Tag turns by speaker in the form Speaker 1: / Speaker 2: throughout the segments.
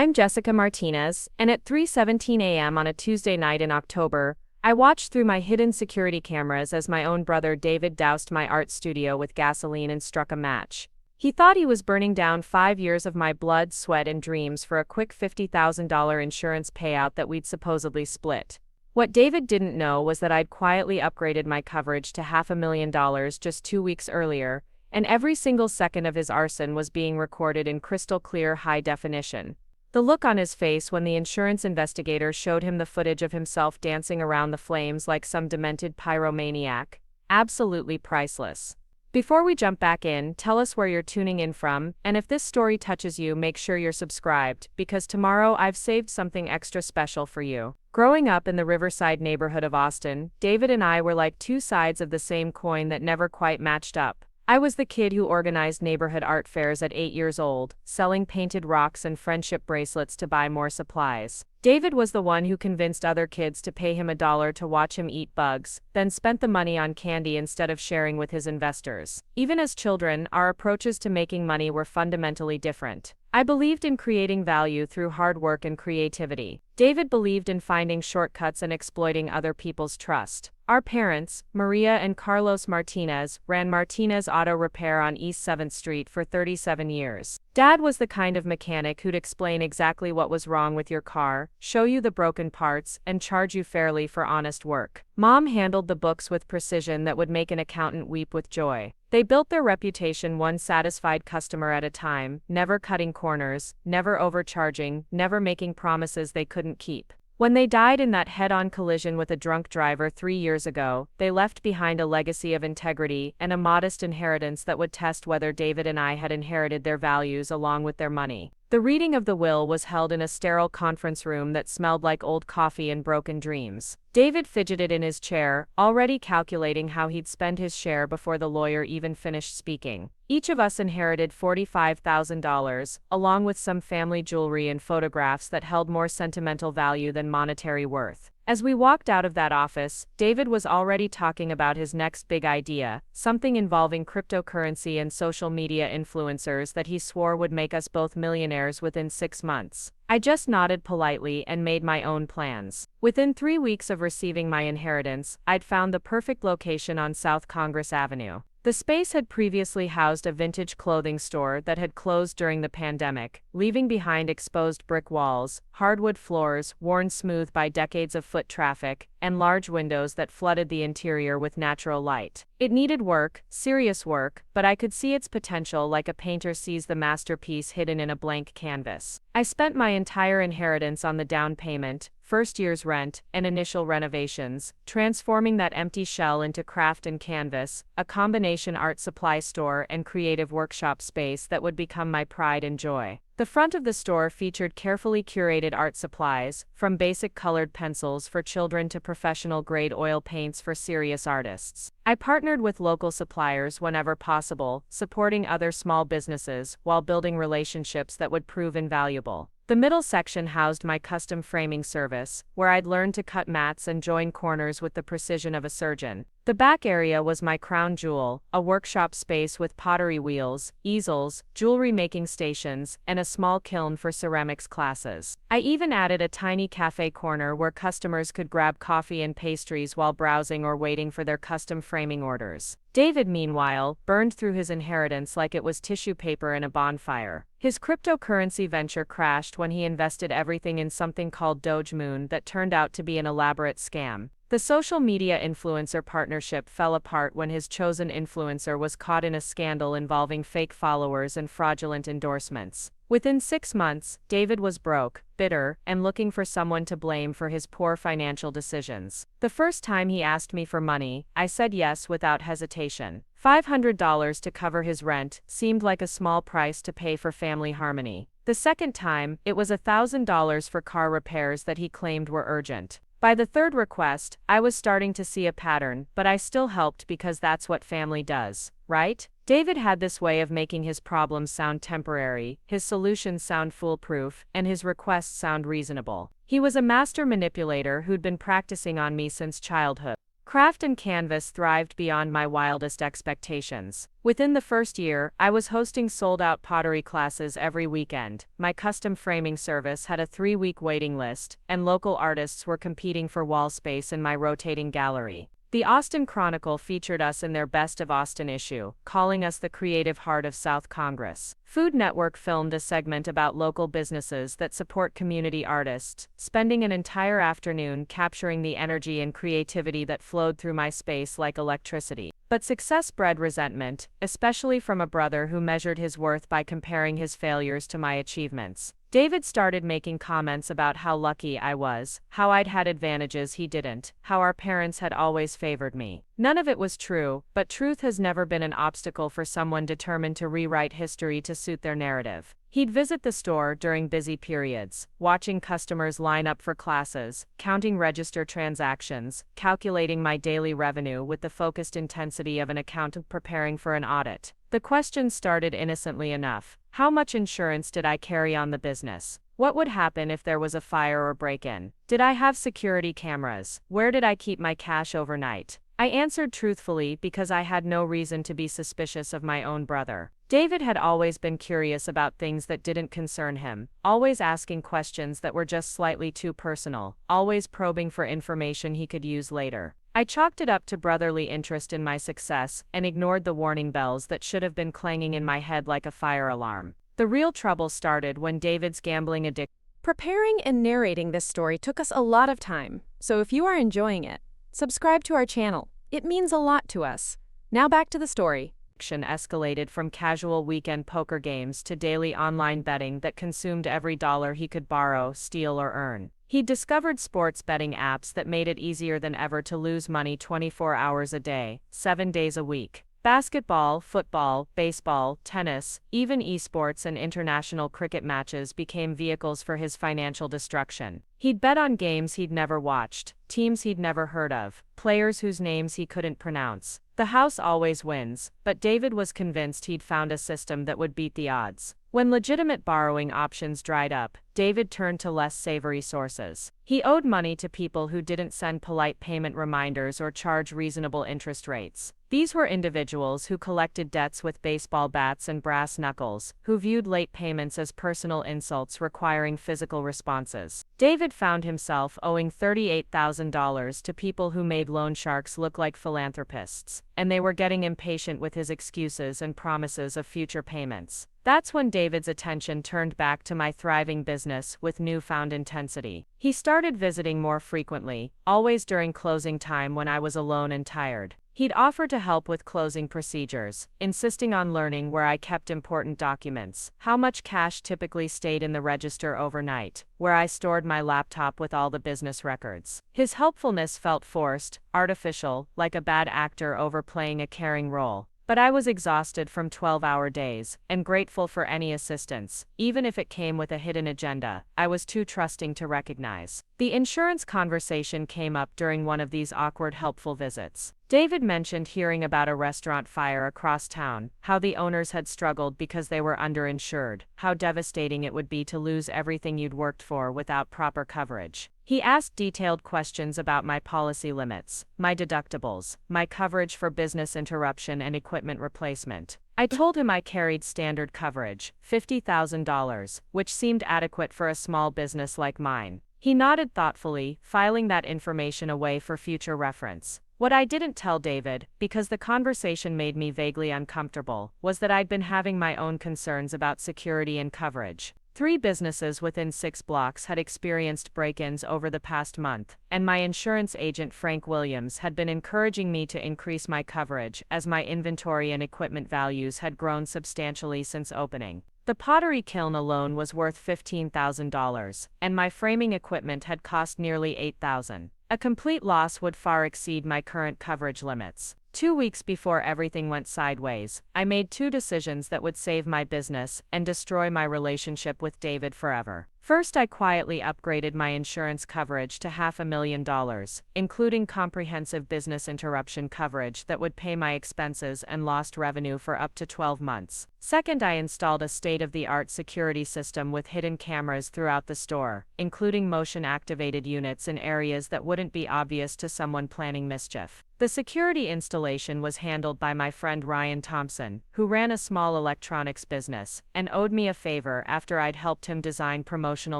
Speaker 1: I'm Jessica Martinez, and at 3:17 a.m. on a Tuesday night in October, I watched through my hidden security cameras as my own brother David doused my art studio with gasoline and struck a match. He thought he was burning down 5 years of my blood, sweat, and dreams for a quick $50,000 insurance payout that we'd supposedly split. What David didn't know was that I'd quietly upgraded my coverage to $500,000 just 2 weeks earlier, and every single second of his arson was being recorded in crystal clear high definition. The look on his face when the insurance investigator showed him the footage of himself dancing around the flames like some demented pyromaniac. Absolutely priceless. Before we jump back in, tell us where you're tuning in from, and if this story touches you, make sure you're subscribed, because tomorrow I've saved something extra special for you. Growing up in the Riverside neighborhood of Austin, David and I were like two sides of the same coin that never quite matched up. I was the kid who organized neighborhood art fairs at 8 years old, selling painted rocks and friendship bracelets to buy more supplies. David was the one who convinced other kids to pay him $1 to watch him eat bugs, then spent the money on candy instead of sharing with his investors. Even as children, our approaches to making money were fundamentally different. I believed in creating value through hard work and creativity. David believed in finding shortcuts and exploiting other people's trust. Our parents, Maria and Carlos Martinez, ran Martinez Auto Repair on East 7th Street for 37 years. Dad was the kind of mechanic who'd explain exactly what was wrong with your car, show you the broken parts, and charge you fairly for honest work. Mom handled the books with precision that would make an accountant weep with joy. They built their reputation one satisfied customer at a time, never cutting corners, never overcharging, never making promises they couldn't keep. When they died in that head-on collision with a drunk driver 3 years ago, they left behind a legacy of integrity and a modest inheritance that would test whether David and I had inherited their values along with their money. The reading of the will was held in a sterile conference room that smelled like old coffee and broken dreams. David fidgeted in his chair, already calculating how he'd spend his share before the lawyer even finished speaking. Each of us inherited $45,000, along with some family jewelry and photographs that held more sentimental value than monetary worth. As we walked out of that office, David was already talking about his next big idea, something involving cryptocurrency and social media influencers that he swore would make us both millionaires within 6 months. I just nodded politely and made my own plans. Within 3 weeks of receiving my inheritance, I'd found the perfect location on South Congress Avenue. The space had previously housed a vintage clothing store that had closed during the pandemic, leaving behind exposed brick walls, hardwood floors worn smooth by decades of foot traffic, and large windows that flooded the interior with natural light. It needed work, serious work, but I could see its potential like a painter sees the masterpiece hidden in a blank canvas. I spent my entire inheritance on the down payment, first year's rent, and initial renovations, transforming that empty shell into craft and canvas, a combination art supply store and creative workshop space that would become my pride and joy. The front of the store featured carefully curated art supplies, from basic colored pencils for children to professional-grade oil paints for serious artists. I partnered with local suppliers whenever possible, supporting other small businesses while building relationships that would prove invaluable. The middle section housed my custom framing service, where I'd learned to cut mats and join corners with the precision of a surgeon. The back area was my crown jewel, a workshop space with pottery wheels, easels, jewelry-making stations, and a small kiln for ceramics classes. I even added a tiny cafe corner where customers could grab coffee and pastries while browsing or waiting for their custom framing orders. David, meanwhile, burned through his inheritance like it was tissue paper in a bonfire. His cryptocurrency venture crashed when he invested everything in something called Doge Moon that turned out to be an elaborate scam. The social media influencer partnership fell apart when his chosen influencer was caught in a scandal involving fake followers and fraudulent endorsements. Within 6 months, David was broke, bitter, and looking for someone to blame for his poor financial decisions. The first time he asked me for money, I said yes without hesitation. $500 to cover his rent seemed like a small price to pay for family harmony. The second time, it was $1,000 for car repairs that he claimed were urgent. By the third request, I was starting to see a pattern, but I still helped because that's what family does, right? David had this way of making his problems sound temporary, his solutions sound foolproof, and his requests sound reasonable. He was a master manipulator who'd been practicing on me since childhood. Craft and canvas thrived beyond my wildest expectations. Within the first year, I was hosting sold-out pottery classes every weekend. My custom framing service had a 3-week waiting list, and local artists were competing for wall space in my rotating gallery. The Austin Chronicle featured us in their Best of Austin issue, calling us the creative heart of South Congress. Food Network filmed a segment about local businesses that support community artists, spending an entire afternoon capturing the energy and creativity that flowed through my space like electricity. But success bred resentment, especially from a brother who measured his worth by comparing his failures to my achievements. David started making comments about how lucky I was, how I'd had advantages he didn't, how our parents had always favored me. None of it was true, but truth has never been an obstacle for someone determined to rewrite history to suit their narrative. He'd visit the store during busy periods, watching customers line up for classes, counting register transactions, calculating my daily revenue with the focused intensity of an accountant preparing for an audit. The question started innocently enough. How much insurance did I carry on the business? What would happen if there was a fire or break-in? Did I have security cameras? Where did I keep my cash overnight? I answered truthfully because I had no reason to be suspicious of my own brother. David had always been curious about things that didn't concern him, always asking questions that were just slightly too personal, always probing for information he could use later. I chalked it up to brotherly interest in my success and ignored the warning bells that should have been clanging in my head like a fire alarm. The real trouble started when David's gambling addiction.
Speaker 2: Preparing and narrating this story took us a lot of time, so if you are enjoying it, subscribe to our channel. It means a lot to us. Now back to the story.
Speaker 1: Escalated from casual weekend poker games to daily online betting that consumed every dollar he could borrow, steal, or earn. He discovered sports betting apps that made it easier than ever to lose money 24 hours a day, 7 days a week. Basketball, football, baseball, tennis, even esports and international cricket matches became vehicles for his financial destruction. He'd bet on games he'd never watched, teams he'd never heard of, players whose names he couldn't pronounce. The house always wins, but David was convinced he'd found a system that would beat the odds. When legitimate borrowing options dried up, David turned to less savory sources. He owed money to people who didn't send polite payment reminders or charge reasonable interest rates. These were individuals who collected debts with baseball bats and brass knuckles, who viewed late payments as personal insults requiring physical responses. David found himself owing $38,000 to people who made loan sharks look like philanthropists, and they were getting impatient with his excuses and promises of future payments. That's when David's attention turned back to my thriving business with newfound intensity. He started visiting more frequently, always during closing time when I was alone and tired. He'd offer to help with closing procedures, insisting on learning where I kept important documents, how much cash typically stayed in the register overnight, where I stored my laptop with all the business records. His helpfulness felt forced, artificial, like a bad actor overplaying a caring role. But I was exhausted from 12-hour days, and grateful for any assistance, even if it came with a hidden agenda. I was too trusting to recognize. The insurance conversation came up during one of these awkward helpful visits. David mentioned hearing about a restaurant fire across town, how the owners had struggled because they were underinsured, how devastating it would be to lose everything you'd worked for without proper coverage. He asked detailed questions about my policy limits, my deductibles, my coverage for business interruption and equipment replacement. I told him I carried standard coverage, $50,000, which seemed adequate for a small business like mine. He nodded thoughtfully, filing that information away for future reference. What I didn't tell David, because the conversation made me vaguely uncomfortable, was that I'd been having my own concerns about security and coverage. 3 businesses within 6 blocks had experienced break-ins over the past month, and my insurance agent Frank Williams had been encouraging me to increase my coverage as my inventory and equipment values had grown substantially since opening. The pottery kiln alone was worth $15,000, and my framing equipment had cost nearly $8,000. A complete loss would far exceed my current coverage limits. 2 weeks before everything went sideways, I made 2 decisions that would save my business and destroy my relationship with David forever. First, I quietly upgraded my insurance coverage to $500,000, including comprehensive business interruption coverage that would pay my expenses and lost revenue for up to 12 months. Second, I installed a state-of-the-art security system with hidden cameras throughout the store, including motion-activated units in areas that wouldn't be obvious to someone planning mischief. The security installation was handled by my friend Ryan Thompson, who ran a small electronics business and owed me a favor after I'd helped him design promotional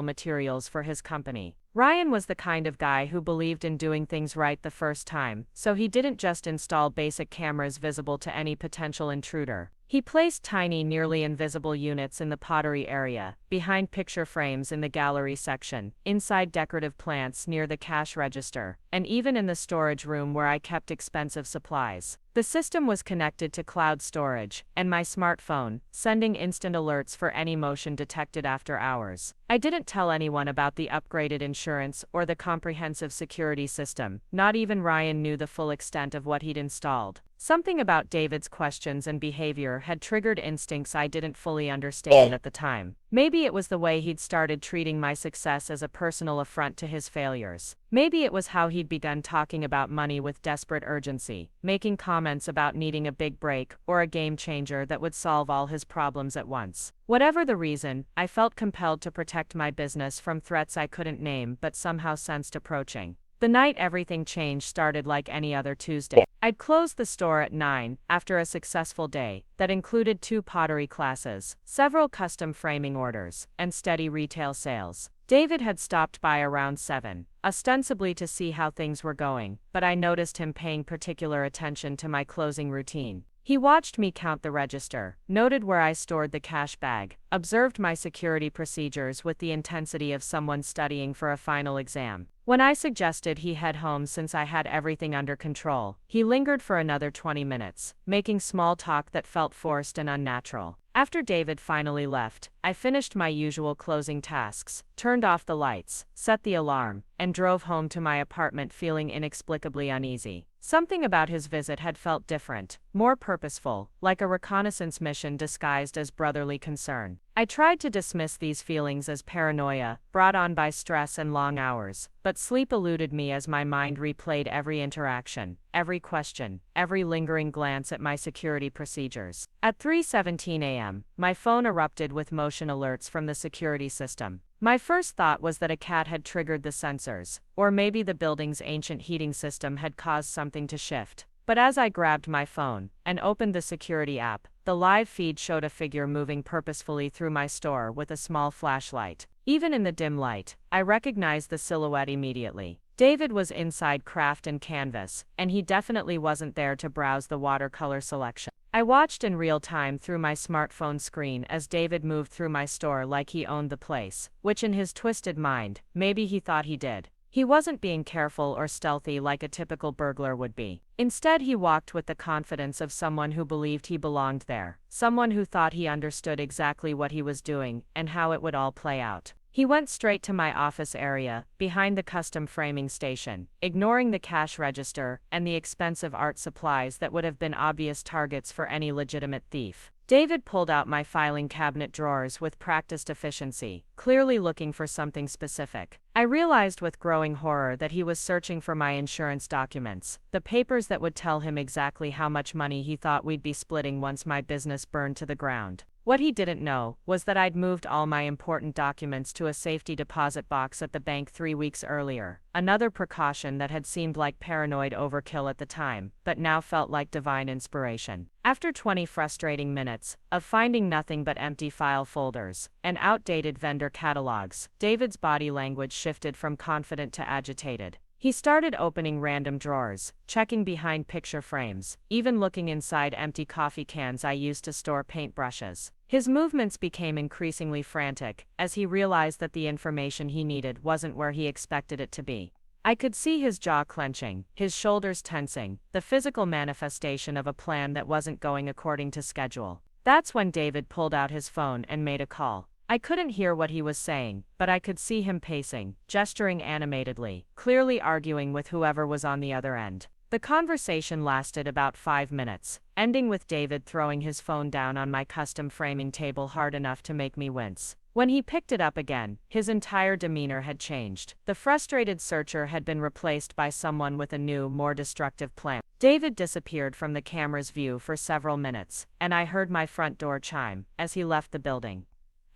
Speaker 1: materials for his company. Ryan was the kind of guy who believed in doing things right the first time, so he didn't just install basic cameras visible to any potential intruder. He placed tiny, nearly invisible units in the pottery area, behind picture frames in the gallery section, inside decorative plants near the cash register, and even in the storage room where I kept expensive supplies. The system was connected to cloud storage and my smartphone, sending instant alerts for any motion detected after hours. I didn't tell anyone about the upgraded insurance or the comprehensive security system. Not even Ryan knew the full extent of what he'd installed. Something about David's questions and behavior had triggered instincts I didn't fully understand at the time. Maybe it was the way he'd started treating my success as a personal affront to his failures. Maybe it was how he'd begun talking about money with desperate urgency, making comments about needing a big break or a game changer that would solve all his problems at once. Whatever the reason, I felt compelled to protect my business from threats I couldn't name but somehow sensed approaching. The night everything changed started like any other Tuesday. I'd closed the store at 9, after a successful day that included 2 pottery classes, several custom framing orders, and steady retail sales. David had stopped by around 7, ostensibly to see how things were going, but I noticed him paying particular attention to my closing routine. He watched me count the register, noted where I stored the cash bag, observed my security procedures with the intensity of someone studying for a final exam. When I suggested he head home since I had everything under control, he lingered for another 20 minutes, making small talk that felt forced and unnatural. After David finally left, I finished my usual closing tasks, turned off the lights, set the alarm, and drove home to my apartment feeling inexplicably uneasy. Something about his visit had felt different, more purposeful, like a reconnaissance mission disguised as brotherly concern. I tried to dismiss these feelings as paranoia, brought on by stress and long hours, but sleep eluded me as my mind replayed every interaction, every question, every lingering glance at my security procedures. At 3:17 a.m., my phone erupted with motion alerts from the security system. My first thought was that a cat had triggered the sensors, or maybe the building's ancient heating system had caused something to shift. But as I grabbed my phone and opened the security app, the live feed showed a figure moving purposefully through my store with a small flashlight. Even in the dim light, I recognized the silhouette immediately. David was inside craft and canvas, and he definitely wasn't there to browse the watercolor selection. I watched in real time through my smartphone screen as David moved through my store like he owned the place, which in his twisted mind, maybe he thought he did. He wasn't being careful or stealthy like a typical burglar would be. Instead, he walked with the confidence of someone who believed he belonged there, someone who thought he understood exactly what he was doing and how it would all play out. He went straight to my office area, behind the custom framing station, ignoring the cash register and the expensive art supplies that would have been obvious targets for any legitimate thief. David pulled out my filing cabinet drawers with practiced efficiency, clearly looking for something specific. I realized with growing horror that he was searching for my insurance documents, the papers that would tell him exactly how much money he thought we'd be splitting once my business burned to the ground. What he didn't know was that I'd moved all my important documents to a safety deposit box at the bank 3 weeks earlier, another precaution that had seemed like paranoid overkill at the time, but now felt like divine inspiration. After 20 frustrating minutes of finding nothing but empty file folders and outdated vendor catalogs, David's body language shifted from confident to agitated. He started opening random drawers, checking behind picture frames, even looking inside empty coffee cans I used to store paintbrushes. His movements became increasingly frantic as he realized that the information he needed wasn't where he expected it to be. I could see his jaw clenching, his shoulders tensing, the physical manifestation of a plan that wasn't going according to schedule. That's when David pulled out his phone and made a call. I couldn't hear what he was saying, but I could see him pacing, gesturing animatedly, clearly arguing with whoever was on the other end. The conversation lasted about 5 minutes, ending with David throwing his phone down on my custom framing table hard enough to make me wince. When he picked it up again, his entire demeanor had changed. The frustrated searcher had been replaced by someone with a new, more destructive plan. David disappeared from the camera's view for several minutes, and I heard my front door chime as he left the building.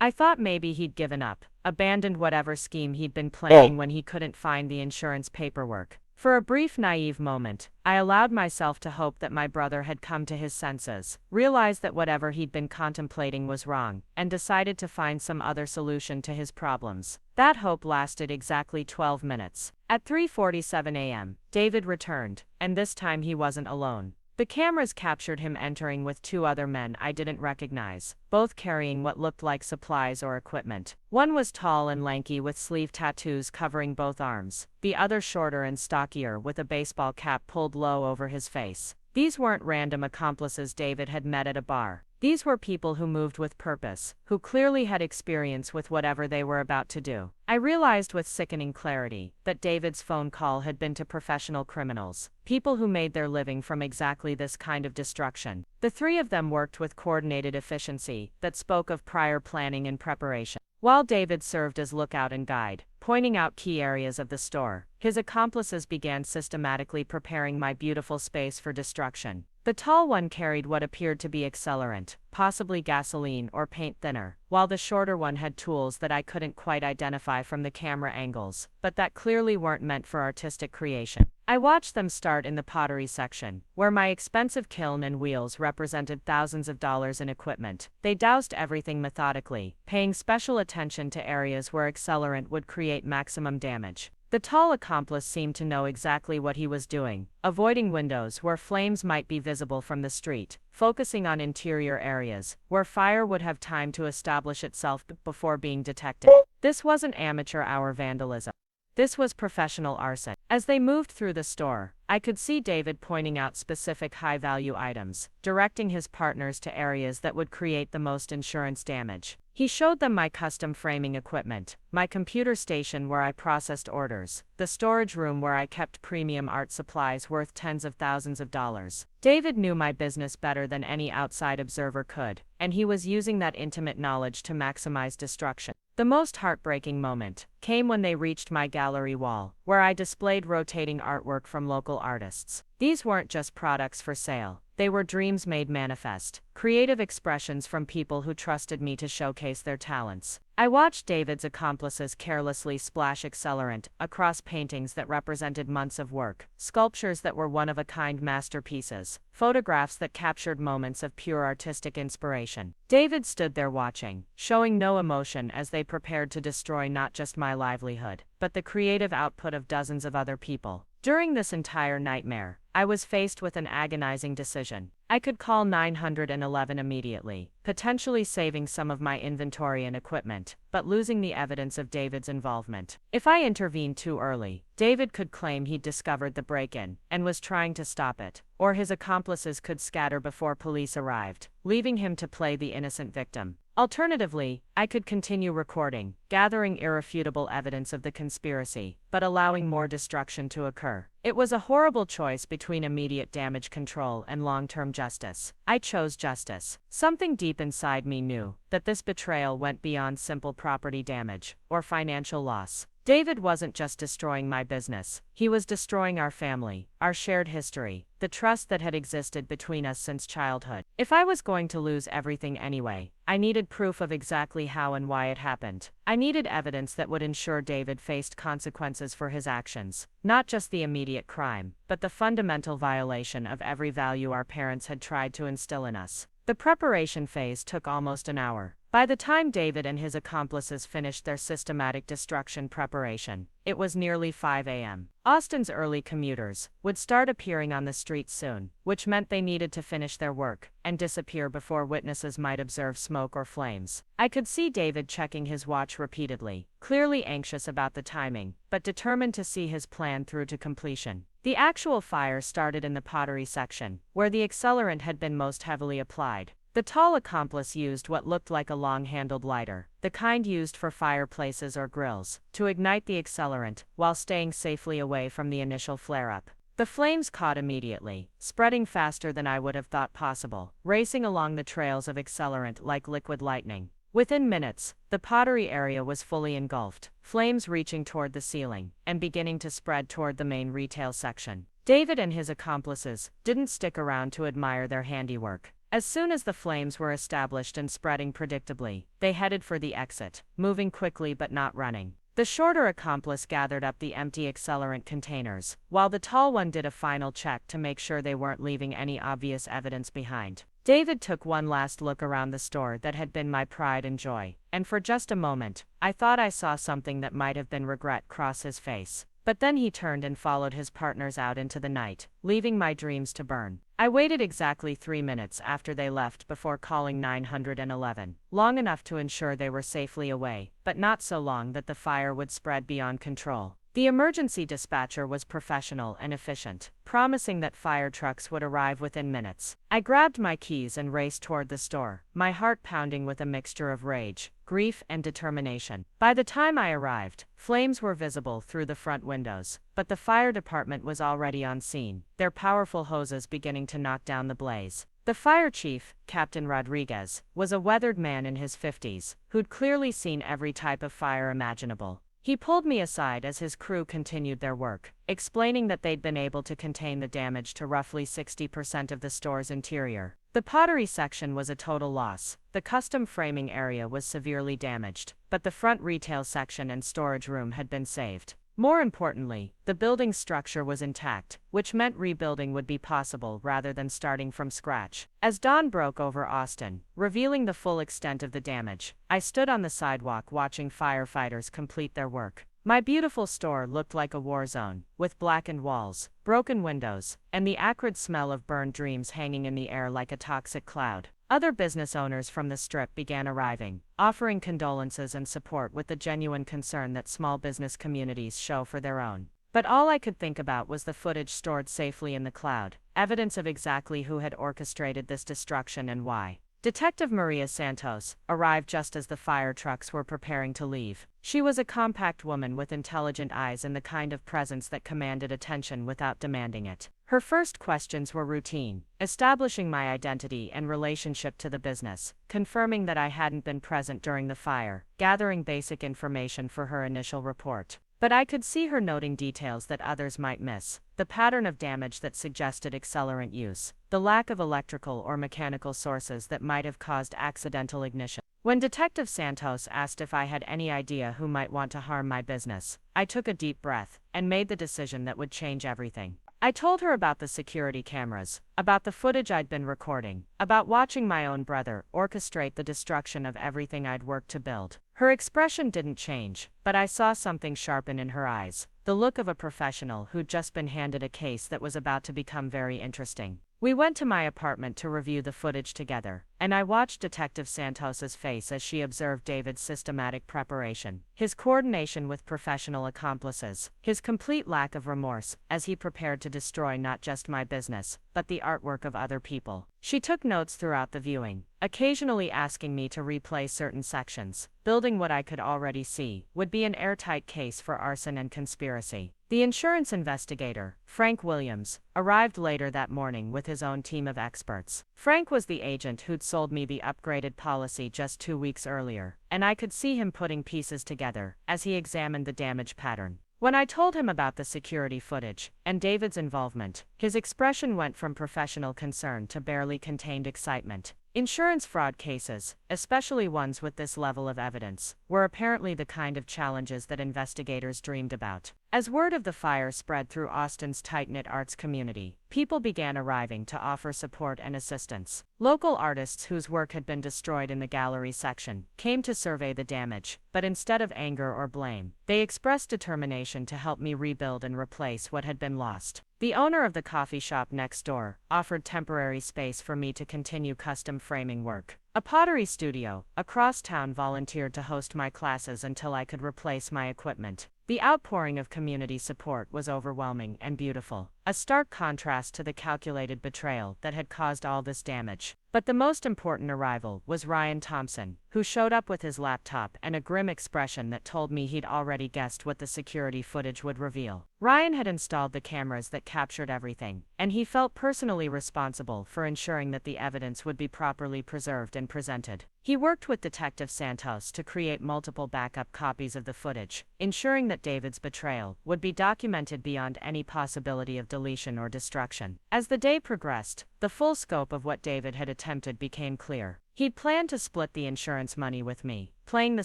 Speaker 1: I thought maybe he'd given up, abandoned whatever scheme he'd been planning when he couldn't find the insurance paperwork. For a brief naive moment, I allowed myself to hope that my brother had come to his senses, realized that whatever he'd been contemplating was wrong, and decided to find some other solution to his problems. That hope lasted exactly 12 minutes. At 3:47 a.m., David returned, and this time he wasn't alone. The cameras captured him entering with two other men I didn't recognize, both carrying what looked like supplies or equipment. One was tall and lanky with sleeve tattoos covering both arms, the other shorter and stockier with a baseball cap pulled low over his face. These weren't random accomplices David had met at a bar. These were people who moved with purpose, who clearly had experience with whatever they were about to do. I realized with sickening clarity that David's phone call had been to professional criminals, people who made their living from exactly this kind of destruction. The three of them worked with coordinated efficiency that spoke of prior planning and preparation. While David served as lookout and guide, pointing out key areas of the store, his accomplices began systematically preparing my beautiful space for destruction. The tall one carried what appeared to be accelerant, possibly gasoline or paint thinner, while the shorter one had tools that I couldn't quite identify from the camera angles, but that clearly weren't meant for artistic creation. I watched them start in the pottery section, where my expensive kiln and wheels represented thousands of dollars in equipment. They doused everything methodically, paying special attention to areas where accelerant would create maximum damage. The tall accomplice seemed to know exactly what he was doing, avoiding windows where flames might be visible from the street, focusing on interior areas, where fire would have time to establish itself before being detected. This wasn't amateur hour vandalism. This was professional arson. As they moved through the store, I could see David pointing out specific high-value items, directing his partners to areas that would create the most insurance damage. He showed them my custom framing equipment, my computer station where I processed orders, the storage room where I kept premium art supplies worth tens of thousands of dollars. David knew my business better than any outside observer could, and he was using that intimate knowledge to maximize destruction. The most heartbreaking moment came when they reached my gallery wall, where I displayed rotating artwork from local artists. These weren't just products for sale. They were dreams made manifest, creative expressions from people who trusted me to showcase their talents. I watched David's accomplices carelessly splash accelerant across paintings that represented months of work, sculptures that were one-of-a-kind masterpieces, photographs that captured moments of pure artistic inspiration. David stood there watching, showing no emotion as they prepared to destroy not just my livelihood, but the creative output of dozens of other people. During this entire nightmare, I was faced with an agonizing decision. I could call 911 immediately, potentially saving some of my inventory and equipment, but losing the evidence of David's involvement. If I intervened too early, David could claim he'd discovered the break-in and was trying to stop it, or his accomplices could scatter before police arrived, leaving him to play the innocent victim. Alternatively, I could continue recording, gathering irrefutable evidence of the conspiracy, but allowing more destruction to occur. It was a horrible choice between immediate damage control and long-term justice. I chose justice. Something deep inside me knew that this betrayal went beyond simple property damage or financial loss. David wasn't just destroying my business, he was destroying our family, our shared history, the trust that had existed between us since childhood. If I was going to lose everything anyway, I needed proof of exactly how and why it happened. I needed evidence that would ensure David faced consequences for his actions, not just the immediate crime, but the fundamental violation of every value our parents had tried to instill in us. The preparation phase took almost an hour. By the time David and his accomplices finished their systematic destruction preparation, it was nearly 5 a.m. Austin's early commuters would start appearing on the streets soon, which meant they needed to finish their work and disappear before witnesses might observe smoke or flames. I could see David checking his watch repeatedly, clearly anxious about the timing, but determined to see his plan through to completion. The actual fire started in the pottery section, where the accelerant had been most heavily applied. The tall accomplice used what looked like a long-handled lighter, the kind used for fireplaces or grills, to ignite the accelerant, while staying safely away from the initial flare-up. The flames caught immediately, spreading faster than I would have thought possible, racing along the trails of accelerant like liquid lightning. Within minutes, the pottery area was fully engulfed, flames reaching toward the ceiling, and beginning to spread toward the main retail section. David and his accomplices didn't stick around to admire their handiwork. As soon as the flames were established and spreading predictably, they headed for the exit, moving quickly but not running. The shorter accomplice gathered up the empty accelerant containers, while the tall one did a final check to make sure they weren't leaving any obvious evidence behind. David took one last look around the store that had been my pride and joy, and for just a moment, I thought I saw something that might have been regret cross his face. But then he turned and followed his partners out into the night, leaving my dreams to burn. I waited exactly 3 minutes after they left before calling 911, long enough to ensure they were safely away, but not so long that the fire would spread beyond control. The emergency dispatcher was professional and efficient, promising that fire trucks would arrive within minutes. I grabbed my keys and raced toward the store, my heart pounding with a mixture of rage, grief, and determination. By the time I arrived, flames were visible through the front windows, but the fire department was already on scene, their powerful hoses beginning to knock down the blaze. The fire chief, Captain Rodriguez, was a weathered man in his 50s, who'd clearly seen every type of fire imaginable. He pulled me aside as his crew continued their work, explaining that they'd been able to contain the damage to roughly 60% of the store's interior. The pottery section was a total loss, the custom framing area was severely damaged, but the front retail section and storage room had been saved. More importantly, the building's structure was intact, which meant rebuilding would be possible rather than starting from scratch. As dawn broke over Austin, revealing the full extent of the damage, I stood on the sidewalk watching firefighters complete their work. My beautiful store looked like a war zone, with blackened walls, broken windows, and the acrid smell of burned dreams hanging in the air like a toxic cloud. Other business owners from the Strip began arriving, offering condolences and support with the genuine concern that small business communities show for their own. But all I could think about was the footage stored safely in the cloud, evidence of exactly who had orchestrated this destruction and why. Detective Maria Santos arrived just as the fire trucks were preparing to leave. She was a compact woman with intelligent eyes and the kind of presence that commanded attention without demanding it. Her first questions were routine, establishing my identity and relationship to the business, confirming that I hadn't been present during the fire, gathering basic information for her initial report. But I could see her noting details that others might miss, the pattern of damage that suggested accelerant use, the lack of electrical or mechanical sources that might have caused accidental ignition. When Detective Santos asked if I had any idea who might want to harm my business, I took a deep breath and made the decision that would change everything. I told her about the security cameras, about the footage I'd been recording, about watching my own brother orchestrate the destruction of everything I'd worked to build. Her expression didn't change, but I saw something sharpen in her eyes, the look of a professional who'd just been handed a case that was about to become very interesting. We went to my apartment to review the footage together, and I watched Detective Santos's face as she observed David's systematic preparation, his coordination with professional accomplices, his complete lack of remorse as he prepared to destroy not just my business, but the artwork of other people. She took notes throughout the viewing, occasionally asking me to replay certain sections. Building what I could already see would be an airtight case for arson and conspiracy. The insurance investigator, Frank Williams, arrived later that morning with his own team of experts. Frank was the agent who'd sold me the upgraded policy just 2 weeks earlier, and I could see him putting pieces together as he examined the damage pattern. When I told him about the security footage and David's involvement, his expression went from professional concern to barely contained excitement. Insurance fraud cases, especially ones with this level of evidence, were apparently the kind of challenges that investigators dreamed about. As word of the fire spread through Austin's tight-knit arts community, people began arriving to offer support and assistance. Local artists whose work had been destroyed in the gallery section came to survey the damage, but instead of anger or blame, they expressed determination to help me rebuild and replace what had been lost. The owner of the coffee shop next door offered temporary space for me to continue custom framing work. A pottery studio across town volunteered to host my classes until I could replace my equipment. The outpouring of community support was overwhelming and beautiful, a stark contrast to the calculated betrayal that had caused all this damage. But the most important arrival was Ryan Thompson, who showed up with his laptop and a grim expression that told me he'd already guessed what the security footage would reveal. Ryan had installed the cameras that captured everything, and he felt personally responsible for ensuring that the evidence would be properly preserved and presented. He worked with Detective Santos to create multiple backup copies of the footage, ensuring that David's betrayal would be documented beyond any possibility of deletion or destruction. As the day progressed, the full scope of what David had attempted became clear. He'd planned to split the insurance money with me, playing the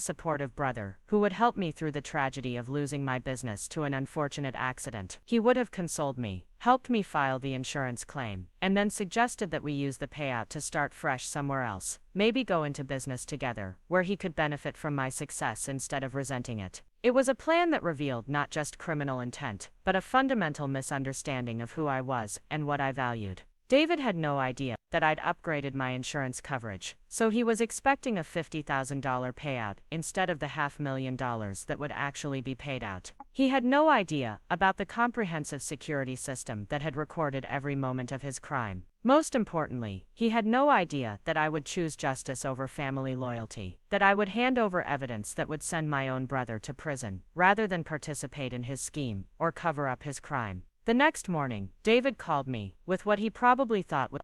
Speaker 1: supportive brother who would help me through the tragedy of losing my business to an unfortunate accident. He would have consoled me, helped me file the insurance claim, and then suggested that we use the payout to start fresh somewhere else, maybe go into business together, where he could benefit from my success instead of resenting it. It was a plan that revealed not just criminal intent, but a fundamental misunderstanding of who I was and what I valued. David had no idea that I'd upgraded my insurance coverage, so he was expecting a $50,000 payout instead of the $500,000 that would actually be paid out. He had no idea about the comprehensive security system that had recorded every moment of his crime. Most importantly, he had no idea that I would choose justice over family loyalty, that I would hand over evidence that would send my own brother to prison, rather than participate in his scheme or cover up his crime. The next morning, David called me, with what he probably thought was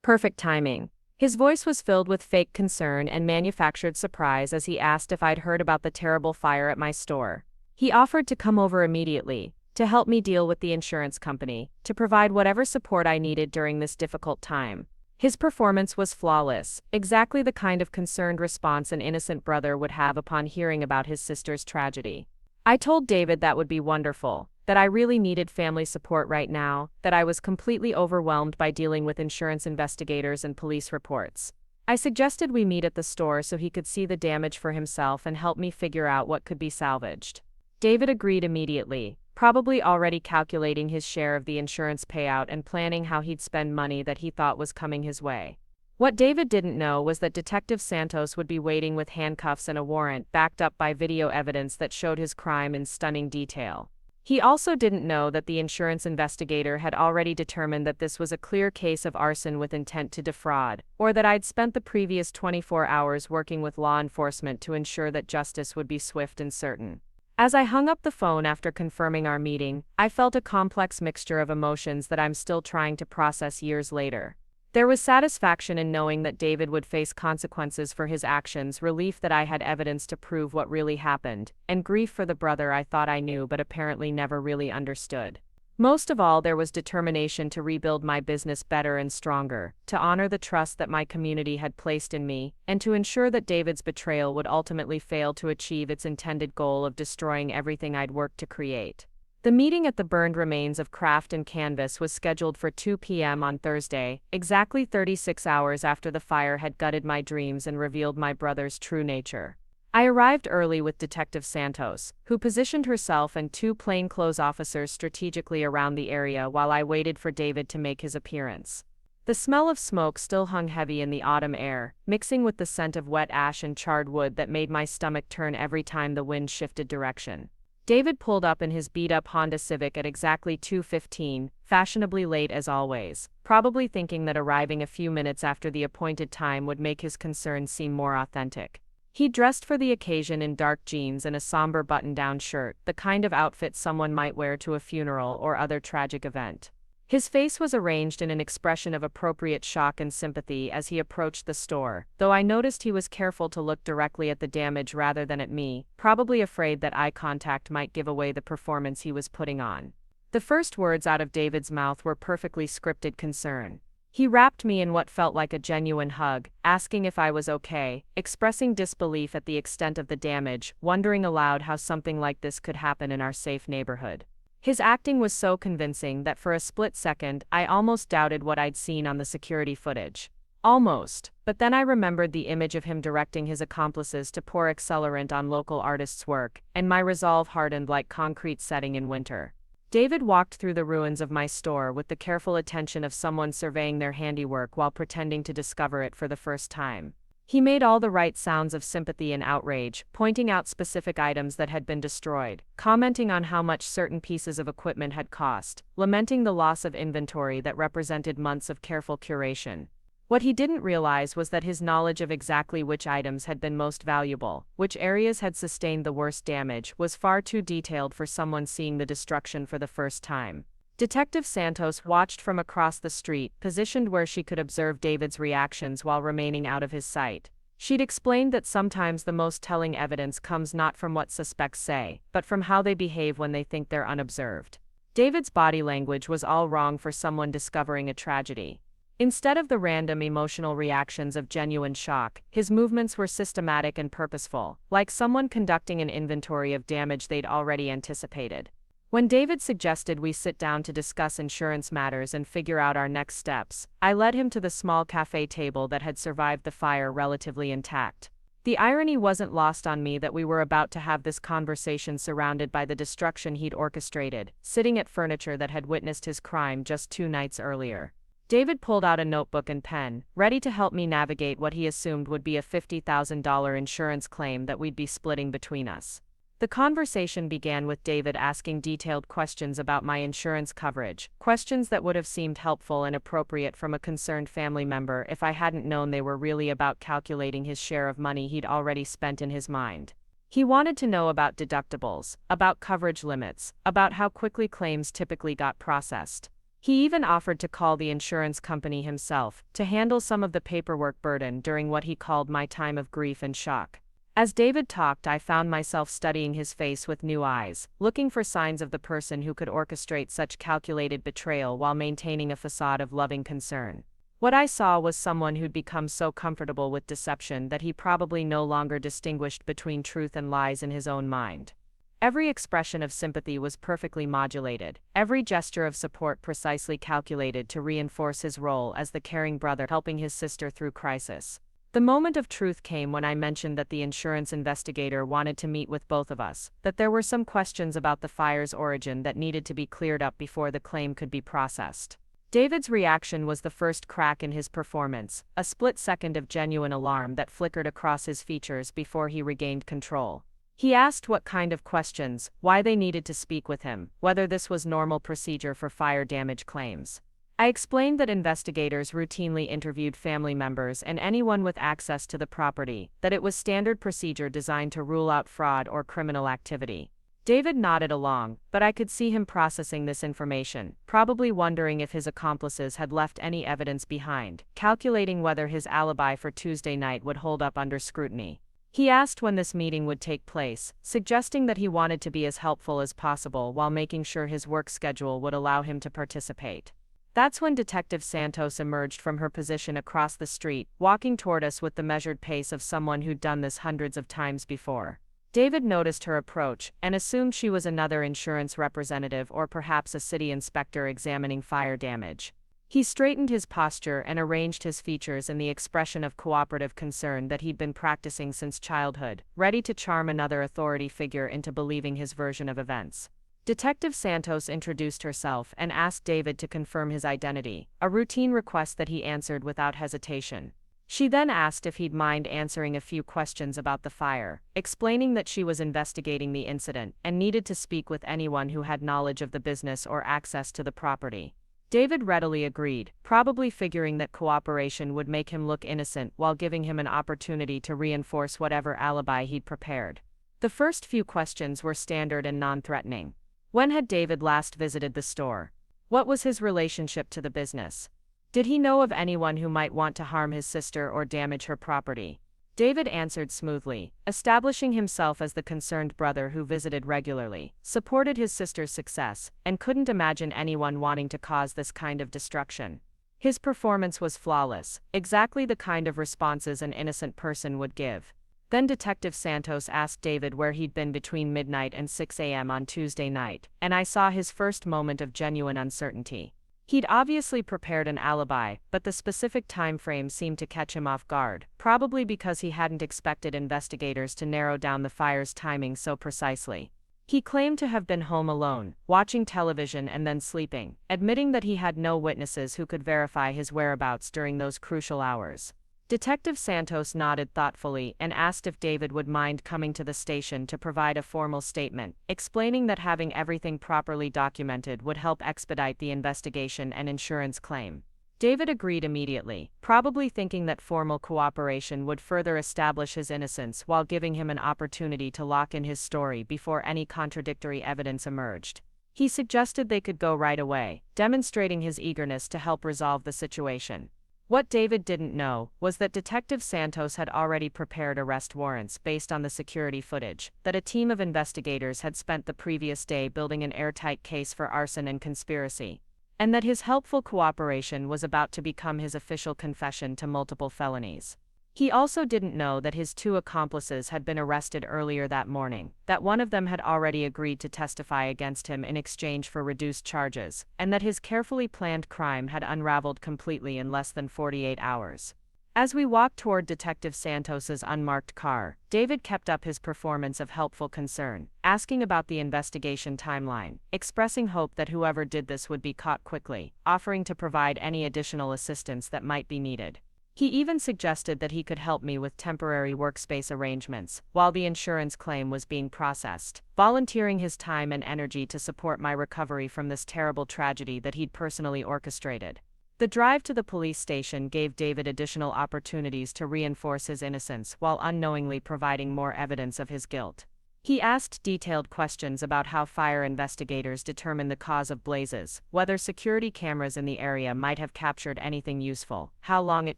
Speaker 2: Perfect timing. His voice was filled with fake concern and manufactured surprise as he asked if I'd heard about the terrible fire at my store. He offered to come over immediately, to help me deal with the insurance company, to provide whatever support I needed during this difficult time. His performance was flawless, exactly the kind of concerned response an innocent brother would have upon hearing about his sister's tragedy. I told David that would be wonderful, that I really needed family support right now, that I was completely overwhelmed by dealing with insurance investigators and police reports. I suggested we meet at the store so he could see the damage for himself and help me figure out what could be salvaged. David agreed immediately, probably already calculating his share of the insurance payout and planning how he'd spend money that he thought was coming his way. What David didn't know was that Detective Santos would be waiting with handcuffs and a warrant backed up by video evidence that showed his crime in stunning detail. He also didn't know that the insurance investigator had already determined that this was a clear case of arson with intent to defraud, or that I'd spent the previous 24 hours working with law enforcement to ensure that justice would be swift and certain. As I hung up the phone after confirming our meeting, I felt a complex mixture of emotions that I'm still trying to process years later. There was satisfaction in knowing that David would face consequences for his actions, relief that I had evidence to prove what really happened, and grief for the brother I thought I knew but apparently never really understood. Most of all, there was determination to rebuild my business better and stronger, to honor the trust that my community had placed in me, and to ensure that David's betrayal would ultimately fail to achieve its intended goal of destroying everything I'd worked to create. The meeting at the burned remains of Craft and Canvas was scheduled for 2 p.m. on Thursday, exactly 36 hours after the fire had gutted my dreams and revealed my brother's true nature. I arrived early with Detective Santos, who positioned herself and two plainclothes officers strategically around the area while I waited for David to make his appearance. The smell of smoke still hung heavy in the autumn air, mixing with the scent of wet ash and charred wood that made my stomach turn every time the wind shifted direction. David pulled up in his beat-up Honda Civic at exactly 2:15, fashionably late as always, probably thinking that arriving a few minutes after the appointed time would make his concerns seem more authentic. He dressed for the occasion in dark jeans and a somber button-down shirt, the kind of outfit someone might wear to a funeral or other tragic event. His face was arranged in an expression of appropriate shock and sympathy as he approached the store, though I noticed he was careful to look directly at the damage rather than at me, probably afraid that eye contact might give away the performance he was putting on. The first words out of David's mouth were perfectly scripted concern. He wrapped me in what felt like a genuine hug, asking if I was okay, expressing disbelief at the extent of the damage, wondering aloud how something like this could happen in our safe neighborhood. His acting was so convincing that for a split second, I almost doubted what I'd seen on the security footage. Almost, but then I remembered the image of him directing his accomplices to pour accelerant on local artists' work, and my resolve hardened like concrete setting in winter. David walked through the ruins of my store with the careful attention of someone surveying their handiwork while pretending to discover it for the first time. He made all the right sounds of sympathy and outrage, pointing out specific items that had been destroyed, commenting on how much certain pieces of equipment had cost, lamenting the loss of inventory that represented months of careful curation. What he didn't realize was that his knowledge of exactly which items had been most valuable, which areas had sustained the worst damage, was far too detailed for someone seeing the destruction for the first time. Detective Santos watched from across the street, positioned where she could observe David's reactions while remaining out of his sight. She'd explained that sometimes the most telling evidence comes not from what suspects say, but from how they behave when they think they're unobserved. David's body language was all wrong for someone discovering a tragedy. Instead of the random emotional reactions of genuine shock, his movements were systematic and purposeful, like someone conducting an inventory of damage they'd already anticipated. When David suggested we sit down to discuss insurance matters and figure out our next steps, I led him to the small cafe table that had survived the fire relatively intact. The irony wasn't lost on me that we were about to have this conversation surrounded by the destruction he'd orchestrated, sitting at furniture that had witnessed his crime just 2 nights earlier. David pulled out a notebook and pen, ready to help me navigate what he assumed would be a $50,000 insurance claim that we'd be splitting between us. The conversation began with David asking detailed questions about my insurance coverage, questions that would have seemed helpful and appropriate from a concerned family member if I hadn't known they were really about calculating his share of money he'd already spent in his mind. He wanted to know about deductibles, about coverage limits, about how quickly claims typically got processed. He even offered to call the insurance company himself to handle some of the paperwork burden during what he called my time of grief and shock. As David talked, I found myself studying his face with new eyes, looking for signs of the person who could orchestrate such calculated betrayal while maintaining a facade of loving concern. What I saw was someone who'd become so comfortable with deception that he probably no longer distinguished between truth and lies in his own mind. Every expression of sympathy was perfectly modulated, every gesture of support precisely calculated to reinforce his role as the caring brother helping his sister through crisis. The moment of truth came when I mentioned that the insurance investigator wanted to meet with both of us, that there were some questions about the fire's origin that needed to be cleared up before the claim could be processed. David's reaction was the first crack in his performance, a split second of genuine alarm that flickered across his features before he regained control. He asked what kind of questions, why they needed to speak with him, whether this was normal procedure for fire damage claims. I explained that investigators routinely interviewed family members and anyone with access to the property, that it was standard procedure designed to rule out fraud or criminal activity. David nodded along, but I could see him processing this information, probably wondering if his accomplices had left any evidence behind, calculating whether his alibi for Tuesday night would hold up under scrutiny. He asked when this meeting would take place, suggesting that he wanted to be as helpful as possible while making sure his work schedule would allow him to participate. That's when Detective Santos emerged from her position across the street, walking toward us with the measured pace of someone who'd done this hundreds of times before. David noticed her approach and assumed she was another insurance representative or perhaps a city inspector examining fire damage. He straightened his posture and arranged his features in the expression of cooperative concern that he'd been practicing since childhood, ready to charm another authority figure into believing his version of events. Detective Santos introduced herself and asked David to confirm his identity, a routine request that he answered without hesitation. She then asked if he'd mind answering a few questions about the fire, explaining that she was investigating the incident and needed to speak with anyone who had knowledge of the business or access to the property. David readily agreed, probably figuring that cooperation would make him look innocent while giving him an opportunity to reinforce whatever alibi he'd prepared. The first few questions were standard and non-threatening. When had David last visited the store? What was his relationship to the business? Did he know of anyone who might want to harm his sister or damage her property? David answered smoothly, establishing himself as the concerned brother who visited regularly, supported his sister's success, and couldn't imagine anyone wanting to cause this kind of destruction. His performance was flawless, exactly the kind of responses an innocent person would give. Then Detective Santos asked David where he'd been between midnight and 6 a.m. on Tuesday night, and I saw his first moment of genuine uncertainty. He'd obviously prepared an alibi, but the specific time frame seemed to catch him off guard, probably because he hadn't expected investigators to narrow down the fire's timing so precisely. He claimed to have been home alone, watching television and then sleeping, admitting that he had no witnesses who could verify his whereabouts during those crucial hours. Detective Santos nodded thoughtfully and asked if David would mind coming to the station to provide a formal statement, explaining that having everything properly documented would help expedite the investigation and insurance claim. David agreed immediately, probably thinking that formal cooperation would further establish his innocence while giving him an opportunity to lock in his story before any contradictory evidence emerged. He suggested they could go right away, demonstrating his eagerness to help resolve the situation. What David didn't know was that Detective Santos had already prepared arrest warrants based on the security footage, that a team of investigators had spent the previous day building an airtight case for arson and conspiracy. and that his helpful cooperation was about to become his official confession to multiple felonies. He also didn't know that his two accomplices had been arrested earlier that morning, that one of them had already agreed to testify against him in exchange for reduced charges, and that his carefully planned crime had unraveled completely in less than 48 hours. As we walked toward Detective Santos's unmarked car, David kept up his performance of helpful concern, asking about the investigation timeline, expressing hope that whoever did this would be caught quickly, offering to provide any additional assistance that might be needed. He even suggested that he could help me with temporary workspace arrangements while the insurance claim was being processed, volunteering his time and energy to support my recovery from this terrible tragedy that he'd personally orchestrated. The drive to the police station gave David additional opportunities to reinforce his innocence while unknowingly providing more evidence of his guilt. He asked detailed questions about how fire investigators determine the cause of blazes, whether security cameras in the area might have captured anything useful, how long it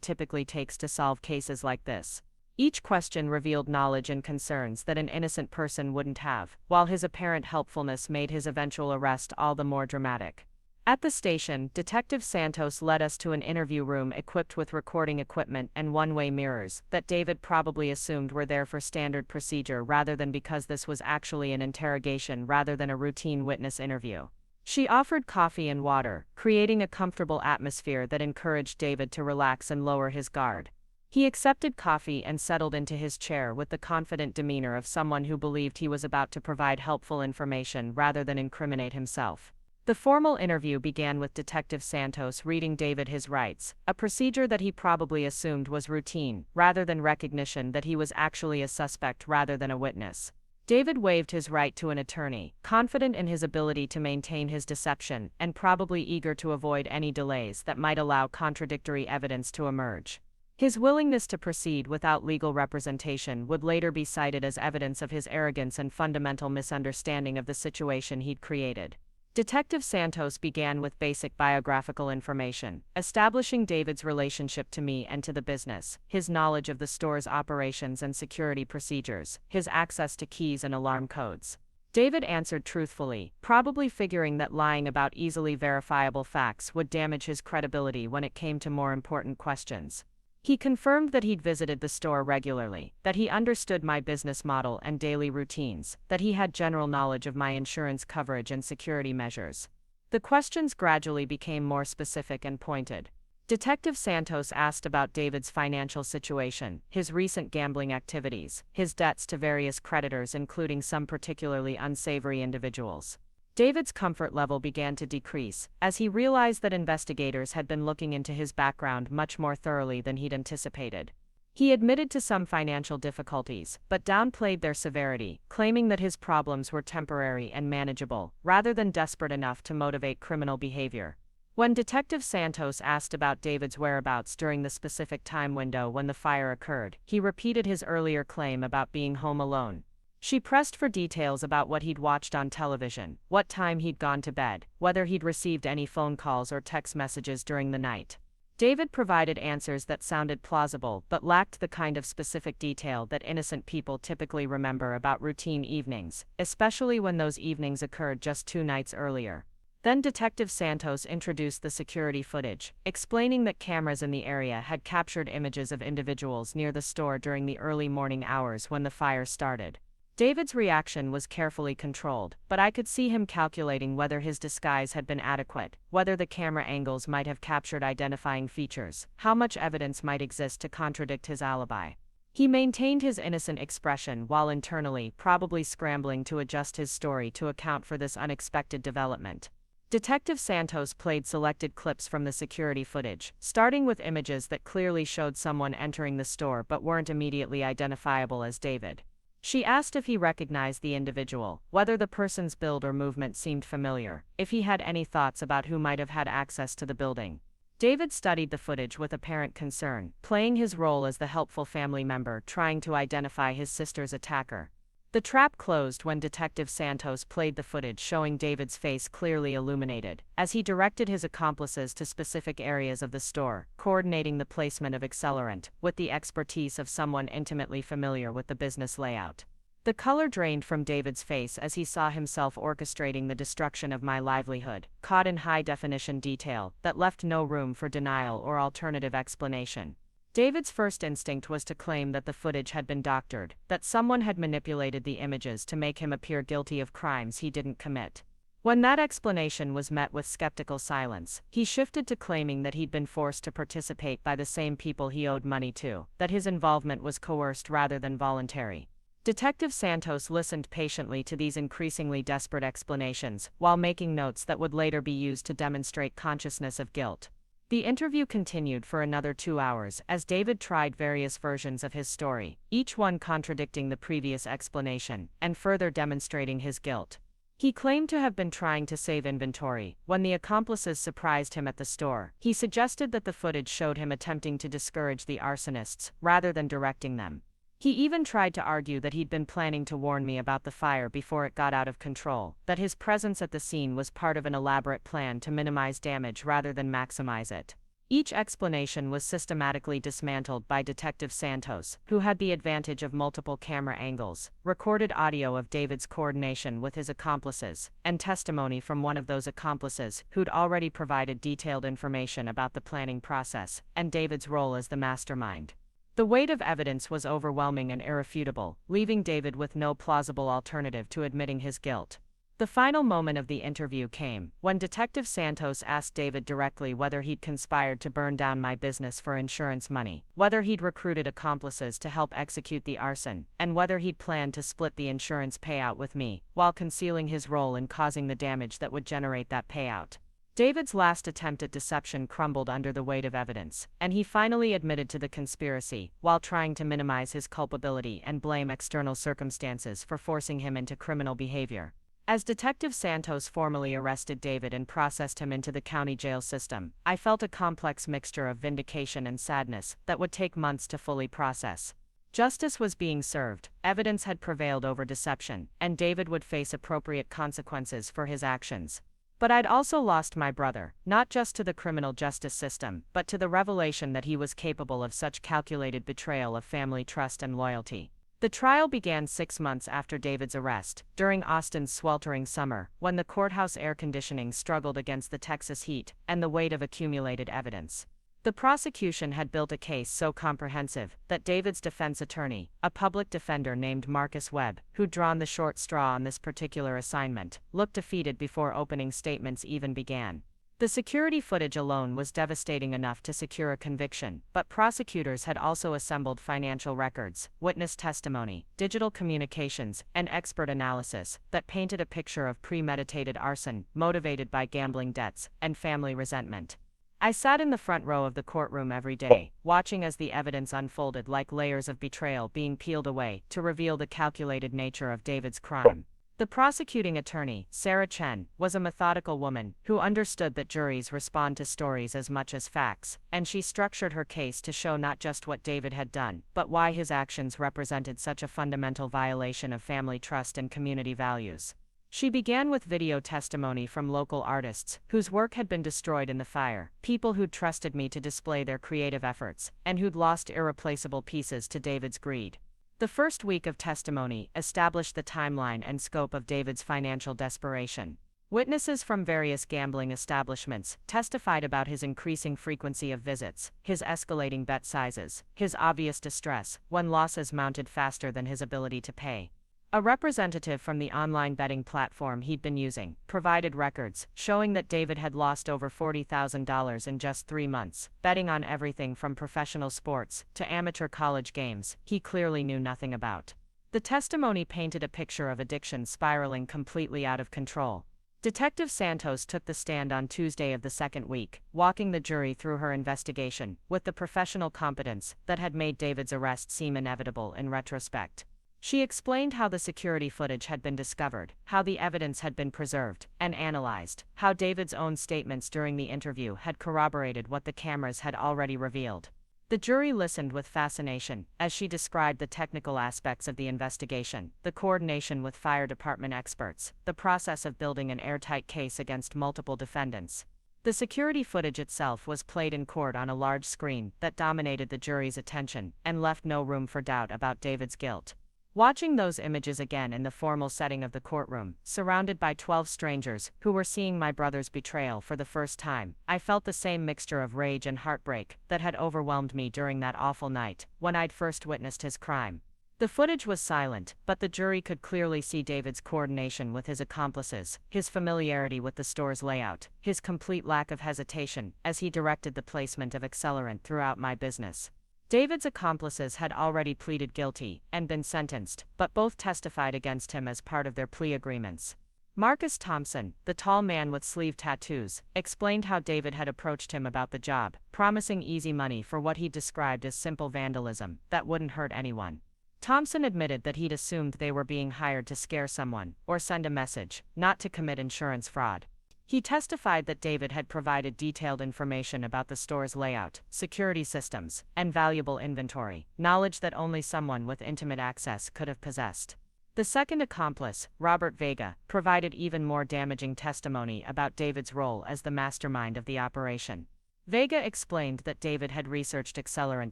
Speaker 2: typically takes to solve cases like this. Each question revealed knowledge and concerns that an innocent person wouldn't have, while his apparent helpfulness made his eventual arrest all the more dramatic. At the station, Detective Santos led us to an interview room equipped with recording equipment and one-way mirrors that David probably assumed were there for standard procedure rather than because this was actually an interrogation rather than a routine witness interview. She offered coffee and water, creating a comfortable atmosphere that encouraged David to relax and lower his guard. He accepted coffee and settled into his chair with the confident demeanor of someone who believed he was about to provide helpful information rather than incriminate himself. The formal interview began with Detective Santos reading David his rights, a procedure that he probably assumed was routine, rather than recognition that he was actually a suspect rather than a witness. David waived his right to an attorney, confident in his ability to maintain his deception and probably eager to avoid any delays that might allow contradictory evidence to emerge. His willingness to proceed without legal representation would later be cited as evidence of his arrogance and fundamental misunderstanding of the situation he'd created. Detective Santos began with basic biographical information, establishing David's relationship to me and to the business, his knowledge of the store's operations and security procedures, his access to keys and alarm codes. David answered truthfully, probably figuring that lying about easily verifiable facts would damage his credibility when it came to more important questions. He confirmed that he'd visited the store regularly, that he understood my business model and daily routines, that he had general knowledge of my insurance coverage and security measures. The questions gradually became more specific and pointed. Detective Santos asked about David's financial situation, his recent gambling activities, his debts to various creditors including some particularly unsavory individuals. David's comfort level began to decrease, as he realized that investigators had been looking into his background much more thoroughly than he'd anticipated. He admitted to some financial difficulties, but downplayed their severity, claiming that his problems were temporary and manageable, rather than desperate enough to motivate criminal behavior. When Detective Santos asked about David's whereabouts during the specific time window when the fire occurred, he repeated his earlier claim about being home alone. She pressed for details about what he'd watched on television, what time he'd gone to bed, whether he'd received any phone calls or text messages during the night. David provided answers that sounded plausible but lacked the kind of specific detail that innocent people typically remember about routine evenings, especially when those evenings occurred just 2 nights earlier. Then Detective Santos introduced the security footage, explaining that cameras in the area had captured images of individuals near the store during the early morning hours when the fire started. David's reaction was carefully controlled, but I could see him calculating whether his disguise had been adequate, whether the camera angles might have captured identifying features, how much evidence might exist to contradict his alibi. He maintained his innocent expression while internally probably scrambling to adjust his story to account for this unexpected development. Detective Santos played selected clips from the security footage, starting with images that clearly showed someone entering the store but weren't immediately identifiable as David. She asked if he recognized the individual, whether the person's build or movement seemed familiar, if he had any thoughts about who might have had access to the building. David studied the footage with apparent concern, playing his role as the helpful family member trying to identify his sister's attacker. The trap closed when Detective Santos played the footage showing David's face clearly illuminated, as he directed his accomplices to specific areas of the store, coordinating the placement of accelerant, with the expertise of someone intimately familiar with the business layout. The color drained from David's face as he saw himself orchestrating the destruction of my livelihood, caught in high-definition detail that left no room for denial or alternative explanation. David's first instinct was to claim that the footage had been doctored, that someone had manipulated the images to make him appear guilty of crimes he didn't commit. When that explanation was met with skeptical silence, he shifted to claiming that he'd been forced to participate by the same people he owed money to, that his involvement was coerced rather than voluntary. Detective Santos listened patiently to these increasingly desperate explanations, while making notes that would later be used to demonstrate consciousness of guilt. The interview continued for another 2 hours as David tried various versions of his story, each one contradicting the previous explanation, and further demonstrating his guilt. He claimed to have been trying to save inventory. When the accomplices surprised him at the store, he suggested that the footage showed him attempting to discourage the arsonists, rather than directing them. He even tried to argue that he'd been planning to warn me about the fire before it got out of control, that his presence at the scene was part of an elaborate plan to minimize damage rather than maximize it. Each explanation was systematically dismantled by Detective Santos, who had the advantage of multiple camera angles, recorded audio of David's coordination with his accomplices, and testimony from one of those accomplices who'd already provided detailed information about the planning process and David's role as the mastermind. The weight of evidence was overwhelming and irrefutable, leaving David with no plausible alternative to admitting his guilt. The final moment of the interview came, when Detective Santos asked David directly whether he'd conspired to burn down my business for insurance money, whether he'd recruited accomplices to help execute the arson, and whether he'd planned to split the insurance payout with me, while concealing his role in causing the damage that would generate that payout. David's last attempt at deception crumbled under the weight of evidence, and he finally admitted to the conspiracy, while trying to minimize his culpability and blame external circumstances for forcing him into criminal behavior. As Detective Santos formally arrested David and processed him into the county jail system, I felt a complex mixture of vindication and sadness that would take months to fully process. Justice was being served, evidence had prevailed over deception, and David would face appropriate consequences for his actions. But I'd also lost my brother, not just to the criminal justice system, but to the revelation that he was capable of such calculated betrayal of family trust and loyalty. The trial began 6 months after David's arrest, during Austin's sweltering summer, when the courthouse air conditioning struggled against the Texas heat and the weight of accumulated evidence. The prosecution had built a case so comprehensive that David's defense attorney, a public defender named Marcus Webb, who'd drawn the short straw on this particular assignment, looked defeated before opening statements even began. The security footage alone was devastating enough to secure a conviction, but prosecutors had also assembled financial records, witness testimony, digital communications, and expert analysis that painted a picture of premeditated arson, motivated by gambling debts and family resentment. I sat in the front row of the courtroom every day, watching as the evidence unfolded like layers of betrayal being peeled away to reveal the calculated nature of David's crime. The prosecuting attorney, Sarah Chen, was a methodical woman who understood that juries respond to stories as much as facts, and she structured her case to show not just what David had done, but why his actions represented such a fundamental violation of family trust and community values. She began with video testimony from local artists, whose work had been destroyed in the fire, people who'd trusted me to display their creative efforts, and who'd lost irreplaceable pieces to David's greed. The first week of testimony established the timeline and scope of David's financial desperation. Witnesses from various gambling establishments testified about his increasing frequency of visits, his escalating bet sizes, his obvious distress when losses mounted faster than his ability to pay. A representative from the online betting platform he'd been using provided records showing that David had lost over $40,000 in just 3 months, betting on everything from professional sports to amateur college games he clearly knew nothing about. The testimony painted a picture of addiction spiraling completely out of control. Detective Santos took the stand on Tuesday of the second week, walking the jury through her investigation with the professional competence that had made David's arrest seem inevitable in retrospect. She explained how the security footage had been discovered, how the evidence had been preserved and analyzed, how David's own statements during the interview had corroborated what the cameras had already revealed. The jury listened with fascination as she described the technical aspects of the investigation, the coordination with fire department experts, the process of building an airtight case against multiple defendants. The security footage itself was played in court on a large screen that dominated the jury's attention and left no room for doubt about David's guilt. Watching those images again in the formal setting of the courtroom, surrounded by 12 strangers who were seeing my brother's betrayal for the first time, I felt the same mixture of rage and heartbreak that had overwhelmed me during that awful night when I'd first witnessed his crime. The footage was silent, but the jury could clearly see David's coordination with his accomplices, his familiarity with the store's layout, his complete lack of hesitation as he directed the placement of accelerant throughout my business. David's accomplices had already pleaded guilty and been sentenced, but both testified against him as part of their plea agreements. Marcus Thompson, the tall man with sleeve tattoos, explained how David had approached him about the job, promising easy money for what he described as simple vandalism that wouldn't hurt anyone. Thompson admitted that he'd assumed they were being hired to scare someone or send a message, not to commit insurance fraud. He testified that David had provided detailed information about the store's layout, security systems, and valuable inventory, knowledge that only someone with intimate access could have possessed. The second accomplice, Robert Vega, provided even more damaging testimony about David's role as the mastermind of the operation. Vega explained that David had researched accelerant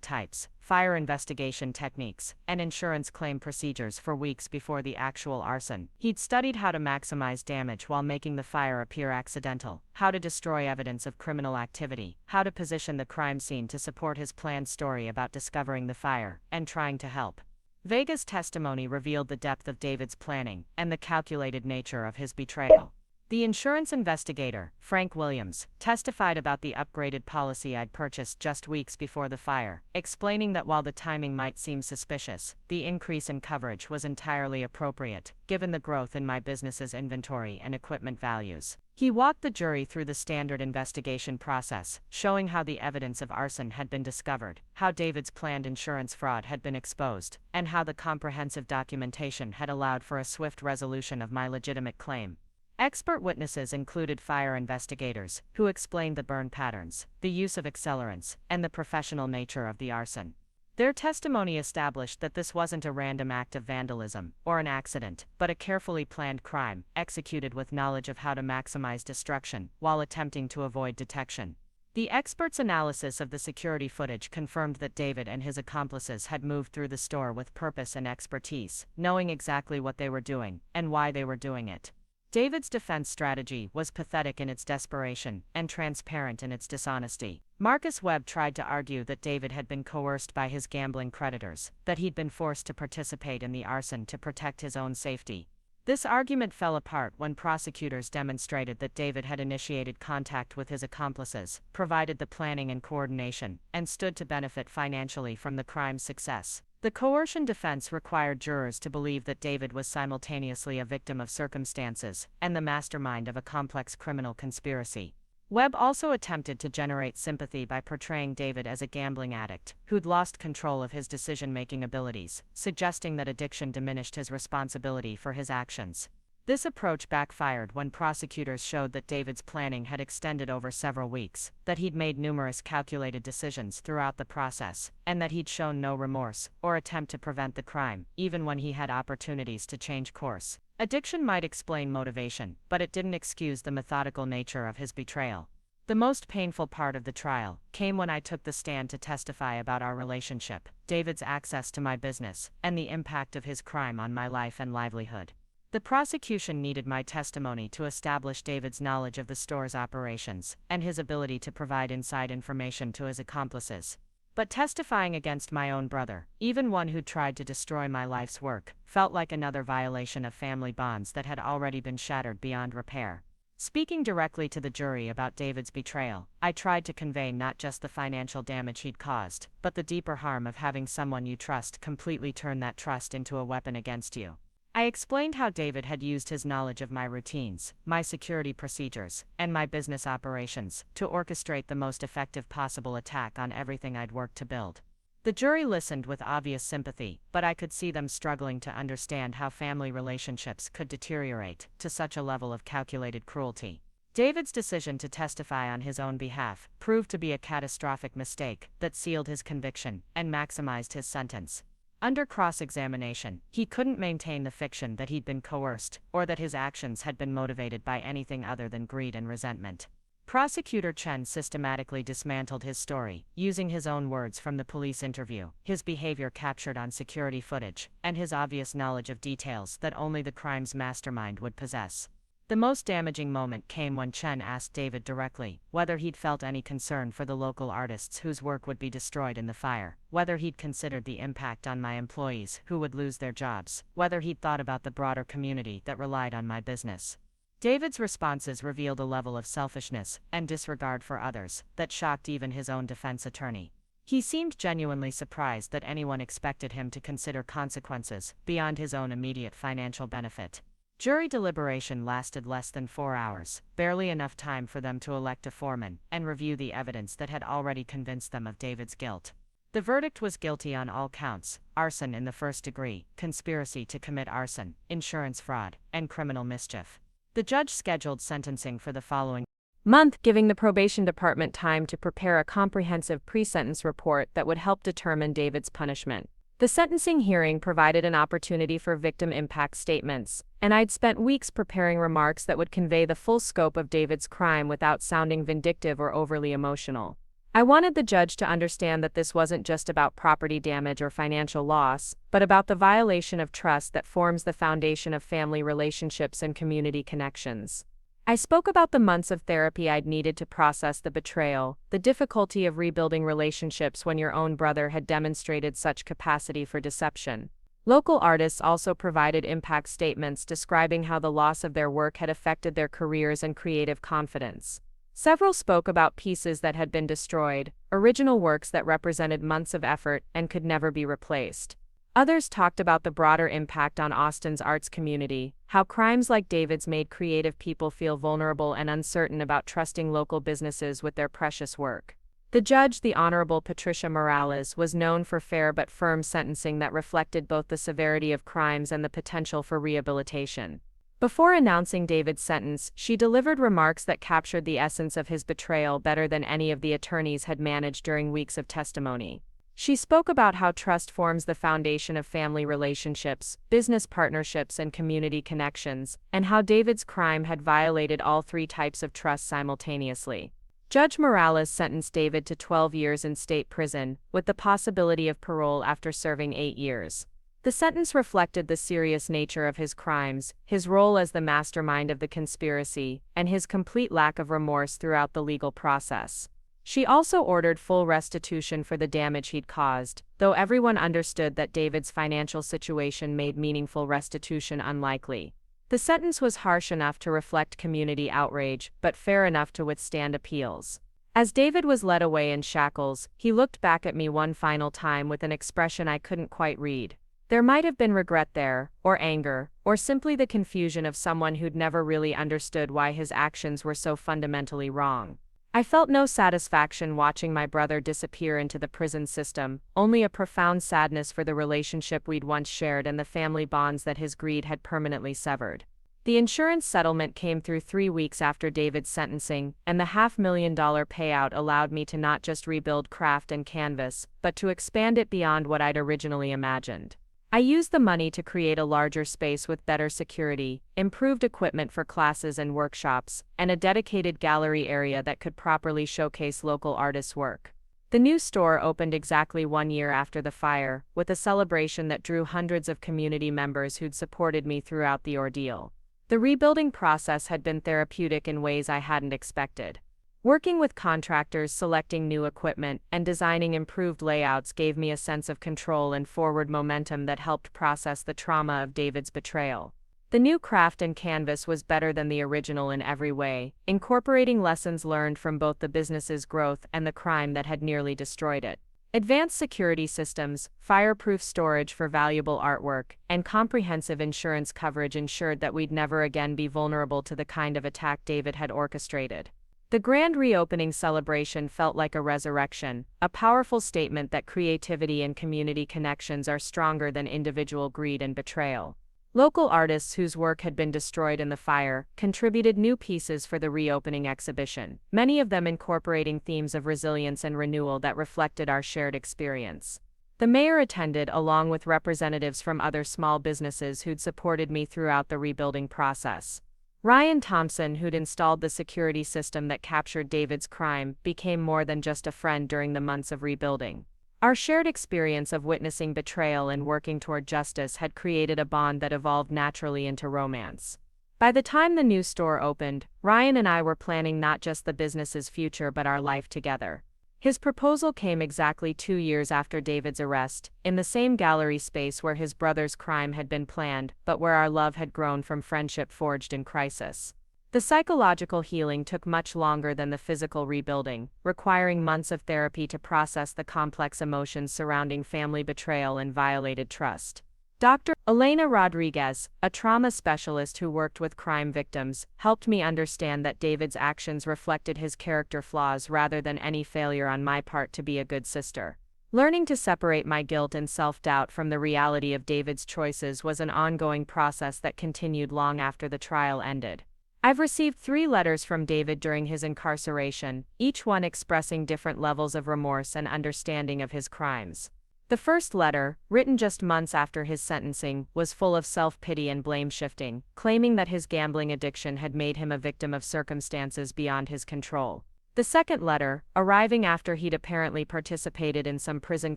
Speaker 2: types, fire investigation techniques, and insurance claim procedures for weeks before the actual arson. He'd studied how to maximize damage while making the fire appear accidental, how to destroy evidence of criminal activity, how to position the crime scene to support his planned story about discovering the fire and trying to help. Vega's testimony revealed the depth of David's planning and the calculated nature of his betrayal. The insurance investigator, Frank Williams, testified about the upgraded policy I'd purchased just weeks before the fire, explaining that while the timing might seem suspicious, the increase in coverage was entirely appropriate, given the growth in my business's inventory and equipment values. He walked the jury through the standard investigation process, showing how the evidence of arson had been discovered, how David's planned insurance fraud had been exposed, and how the comprehensive documentation had allowed for a swift resolution of my legitimate claim. Expert witnesses included fire investigators, who explained the burn patterns, the use of accelerants, and the professional nature of the arson. Their testimony established that this wasn't a random act of vandalism or an accident, but a carefully planned crime, executed with knowledge of how to maximize destruction while attempting to avoid detection. The experts' analysis of the security footage confirmed that David and his accomplices had moved through the store with purpose and expertise, knowing exactly what they were doing and why they were doing it. David's defense strategy was pathetic in its desperation and transparent in its dishonesty. Marcus Webb tried to argue that David had been coerced by his gambling creditors, that he'd been forced to participate in the arson to protect his own safety. This argument fell apart when prosecutors demonstrated that David had initiated contact with his accomplices, provided the planning and coordination, and stood to benefit financially from the crime's success. The coercion defense required jurors to believe that David was simultaneously a victim of circumstances and the mastermind of a complex criminal conspiracy. Webb also attempted to generate sympathy by portraying David as a gambling addict who'd lost control of his decision-making abilities, suggesting that addiction diminished his responsibility for his actions. This approach backfired when prosecutors showed that David's planning had extended over several weeks, that he'd made numerous calculated decisions throughout the process, and that he'd shown no remorse or attempt to prevent the crime, even when he had opportunities to change course. Addiction might explain motivation, but it didn't excuse the methodical nature of his betrayal. The most painful part of the trial came when I took the stand to testify about our relationship, David's access to my business, and the impact of his crime on my life and livelihood. The prosecution needed my testimony to establish David's knowledge of the store's operations and his ability to provide inside information to his accomplices. But testifying against my own brother, even one who tried to destroy my life's work, felt like another violation of family bonds that had already been shattered beyond repair. Speaking directly to the jury about David's betrayal, I tried to convey not just the financial damage he'd caused, but the deeper harm of having someone you trust completely turn that trust into a weapon against you. I explained how David had used his knowledge of my routines, my security procedures, and my business operations to orchestrate the most effective possible attack on everything I'd worked to build. The jury listened with obvious sympathy, but I could see them struggling to understand how family relationships could deteriorate to such a level of calculated cruelty. David's decision to testify on his own behalf proved to be a catastrophic mistake that sealed his conviction and maximized his sentence. Under cross-examination, he couldn't maintain the fiction that he'd been coerced, or that his actions had been motivated by anything other than greed and resentment. Prosecutor Chen systematically dismantled his story, using his own words from the police interview, his behavior captured on security footage, and his obvious knowledge of details that only the crime's mastermind would possess. The most damaging moment came when Chen asked David directly whether he'd felt any concern for the local artists whose work would be destroyed in the fire, whether he'd considered the impact on my employees who would lose their jobs, whether he'd thought about the broader community that relied on my business. David's responses revealed a level of selfishness and disregard for others that shocked even his own defense attorney. He seemed genuinely surprised that anyone expected him to consider consequences beyond his own immediate financial benefit. Jury deliberation lasted less than 4 hours, barely enough time for them to elect a foreman and review the evidence that had already convinced them of David's guilt. The verdict was guilty on all counts: arson in the first degree, conspiracy to commit arson, insurance fraud, and criminal mischief. The judge scheduled sentencing for the following
Speaker 1: month, giving the probation department time to prepare a comprehensive pre-sentence report that would help determine David's punishment. The sentencing hearing provided an opportunity for victim impact statements, and I'd spent weeks preparing remarks that would convey the full scope of David's crime without sounding vindictive or overly emotional. I wanted the judge to understand that this wasn't just about property damage or financial loss, but about the violation of trust that forms the foundation of family relationships and community connections. I spoke about the months of therapy I'd needed to process the betrayal, the difficulty of rebuilding relationships when your own brother had demonstrated such capacity for deception. Local artists also provided impact statements describing how the loss of their work had affected their careers and creative confidence. Several spoke about pieces that had been destroyed, original works that represented months of effort and could never be replaced. Others talked about the broader impact on Austin's arts community, how crimes like David's made creative people feel vulnerable and uncertain about trusting local businesses with their precious work. The judge, the Honorable Patricia Morales, was known for fair but firm sentencing that reflected both the severity of crimes and the potential for rehabilitation. Before announcing David's sentence, she delivered remarks that captured the essence of his betrayal better than any of the attorneys had managed during weeks of testimony. She spoke about how trust forms the foundation of family relationships, business partnerships, and community connections, and how David's crime had violated all three types of trust simultaneously. Judge Morales sentenced David to 12 years in state prison, with the possibility of parole after serving 8 years. The sentence reflected the serious nature of his crimes, his role as the mastermind of the conspiracy, and his complete lack of remorse throughout the legal process. She also ordered full restitution for the damage he'd caused, though everyone understood that David's financial situation made meaningful restitution unlikely. The sentence was harsh enough to reflect community outrage, but fair enough to withstand appeals. As David was led away in shackles, he looked back at me one final time with an expression I couldn't quite read. There might have been regret there, or anger, or simply the confusion of someone who'd never really understood why his actions were so fundamentally wrong. I felt no satisfaction watching my brother disappear into the prison system, only a profound sadness for the relationship we'd once shared and the family bonds that his greed had permanently severed. The insurance settlement came through 3 weeks after David's sentencing, and the $500,000 payout allowed me to not just rebuild craft and canvas, but to expand it beyond what I'd originally imagined. I used the money to create a larger space with better security, improved equipment for classes and workshops, and a dedicated gallery area that could properly showcase local artists' work. The new store opened exactly 1 year after the fire, with a celebration that drew hundreds of community members who'd supported me throughout the ordeal. The rebuilding process had been therapeutic in ways I hadn't expected. Working with contractors, selecting new equipment, and designing improved layouts gave me a sense of control and forward momentum that helped process the trauma of David's betrayal. The new craft and canvas was better than the original in every way, incorporating lessons learned from both the business's growth and the crime that had nearly destroyed it. Advanced security systems, fireproof storage for valuable artwork, and comprehensive insurance coverage ensured that we'd never again be vulnerable to the kind of attack David had orchestrated. The grand reopening celebration felt like a resurrection, a powerful statement that creativity and community connections are stronger than individual greed and betrayal. Local artists whose work had been destroyed in the fire contributed new pieces for the reopening exhibition, many of them incorporating themes of resilience and renewal that reflected our shared experience. The mayor attended along with representatives from other small businesses who'd supported me throughout the rebuilding process.
Speaker 2: Ryan Thompson, who'd installed the security system that captured David's crime, became more than just a friend during the months of rebuilding. Our shared experience of witnessing betrayal and working toward justice had created a bond that evolved naturally into romance. By the time the new store opened, Ryan and I were planning not just the business's future but our life together. His proposal came exactly 2 years after David's arrest, in the same gallery space where his brother's crime had been planned, but where our love had grown from friendship forged in crisis. The psychological healing took much longer than the physical rebuilding, requiring months of therapy to process the complex emotions surrounding family betrayal and violated trust. Dr. Elena Rodriguez, a trauma specialist who worked with crime victims, helped me understand that David's actions reflected his character flaws rather than any failure on my part to be a good sister. Learning to separate my guilt and self-doubt from the reality of David's choices was an ongoing process that continued long after the trial ended. I've received 3 letters from David during his incarceration, each one expressing different levels of remorse and understanding of his crimes. The first letter, written just months after his sentencing, was full of self-pity and blame-shifting, claiming that his gambling addiction had made him a victim of circumstances beyond his control. The second letter, arriving after he'd apparently participated in some prison